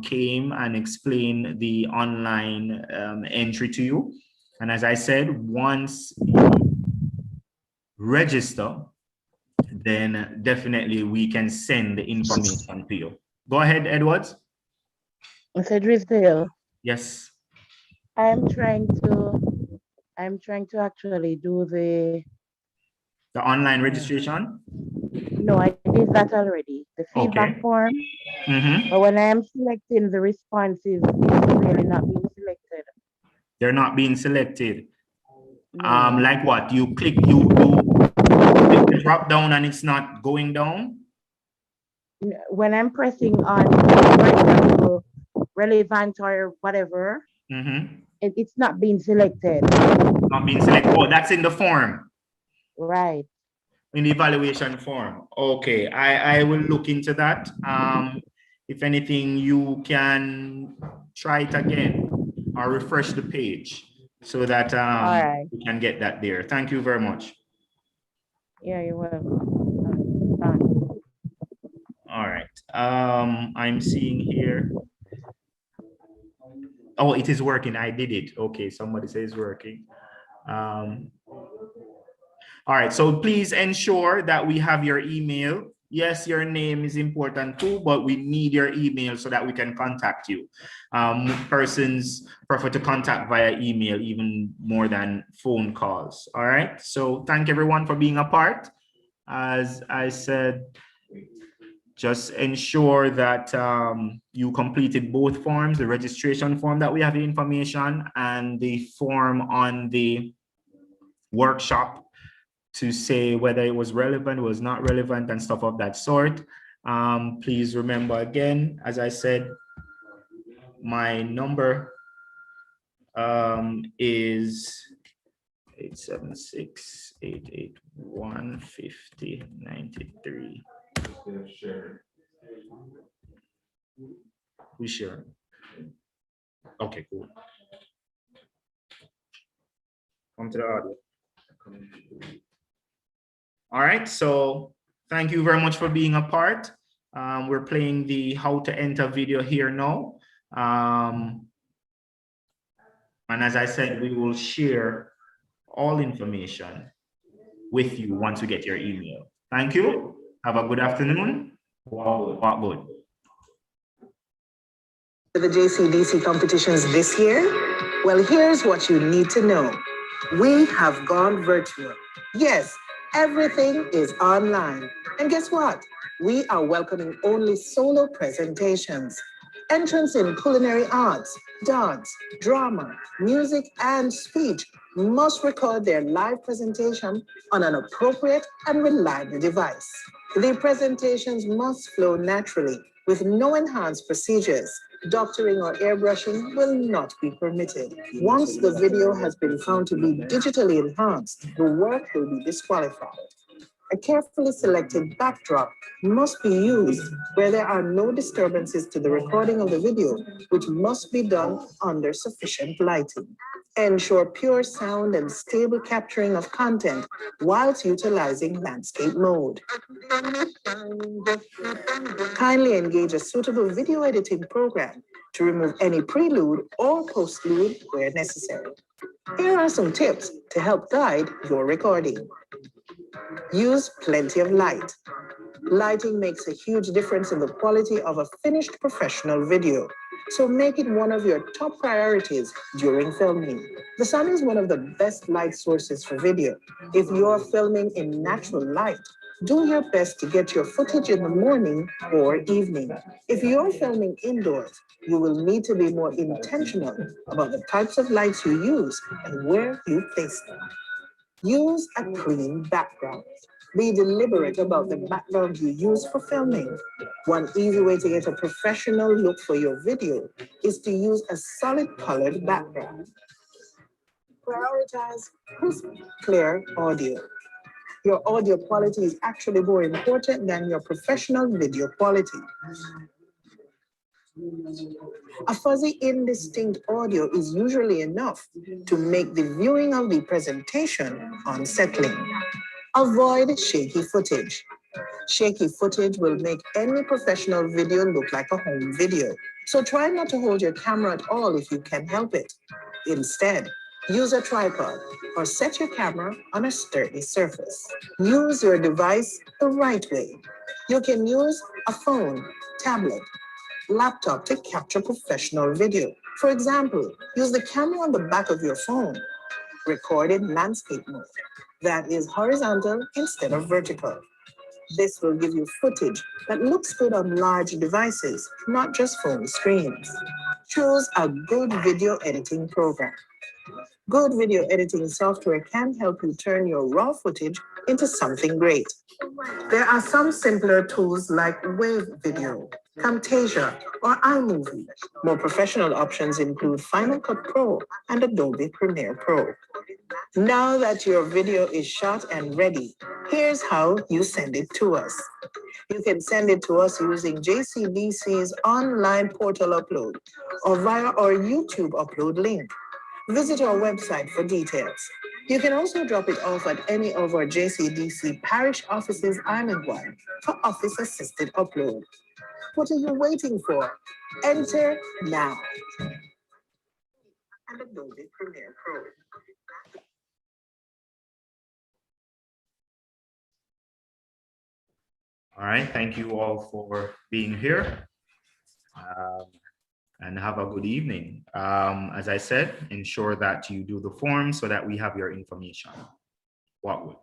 came and explained the online entry to you. And as I said, once you register, then definitely we can send the information to you. Go ahead, Edwards. Mr. Drisdale. Yes. I'm trying to actually do the online registration. No, I did that already. The feedback form. But when I am selecting the responses, it's really not being selected. They're not being selected. Like what? You click the drop down and it's not going down? When I'm pressing on, for example, relevant or whatever, it's not being selected. Not being selected. Oh, that's in the form. Right. In the evaluation form. Okay, I will look into that. If anything, you can try it again or refresh the page so that we can get that there. Thank you very much. Yeah, you're welcome. All right. I'm seeing here. Oh, it is working. I did it. Okay, somebody says working. All right, so please ensure that we have your email. Yes, your name is important too, but we need your email so that we can contact you. Persons prefer to contact via email even more than phone calls. All right, so thank everyone for being a part. As I said, just ensure that you completed both forms, the registration form that we have the information and the form on the workshop to say whether it was relevant, was not relevant and stuff of that sort. Please remember again, as I said, my number is 876-881-5093. Who's sharing? Okay, cool. Come to the audio. All right, so thank you very much for being a part. We're playing the how to enter video here now. And as I said, we will share all information with you once we get your email. Thank you. Have a good afternoon. Walk good. The JCDC competitions this year? Well, here's what you need to know. We have gone virtual. Yes, everything is online. And guess what? We are welcoming only solo presentations. Entrants in culinary arts, dance, drama, music, and speech must record their live presentation on an appropriate and reliable device. The presentations must flow naturally with no enhanced procedures. Doctoring or airbrushing will not be permitted. Once the video has been found to be digitally enhanced, the work will be disqualified. A carefully selected backdrop must be used where there are no disturbances to the recording of the video, which must be done under sufficient lighting. Ensure pure sound and stable capturing of content whilst utilizing landscape mode. Kindly engage a suitable video editing program to remove any prelude or postlude where necessary. Here are some tips to help guide your recording. Use plenty of light. Lighting makes a huge difference in the quality of a finished professional video, so make it one of your top priorities during filming. The sun is one of the best light sources for video. If you're filming in natural light, do your best to get your footage in the morning or evening. If you're filming indoors, you will need to be more intentional about the types of lights you use and where you place them. Use a clean background. Be deliberate about the background you use for filming. One easy way to get a professional look for your video is to use a solid colored background. Prioritize crisp, clear audio. Your audio quality is actually more important than your professional video quality. A fuzzy, indistinct audio is usually enough to make the viewing of the presentation unsettling. Avoid shaky footage. Shaky footage will make any professional video look like a home video. So try not to hold your camera at all if you can help it. Instead, use a tripod or set your camera on a sturdy surface. Use your device the right way. You can use a phone, tablet, laptop to capture professional video. For example, use the camera on the back of your phone. Record in landscape mode. That is horizontal instead of vertical. This will give you footage that looks good on large devices, not just phone screens. Choose a good video editing program. Good video editing software can help you turn your raw footage into something great. There are some simpler tools like Wave Video, Camtasia, or iMovie. More professional options include Final Cut Pro and Adobe Premiere Pro. Now that your video is shot and ready, here's how you send it to us. You can send it to us using JCDC's online portal upload or via our YouTube upload link. Visit our website for details. You can also drop it off at any of our JCDC parish offices island-wide for office-assisted upload. What are you waiting for? Enter now. And Adobe Premiere Pro. All right, thank you all for being here. And have a good evening. As I said, ensure that you do the form so that we have your information. What would?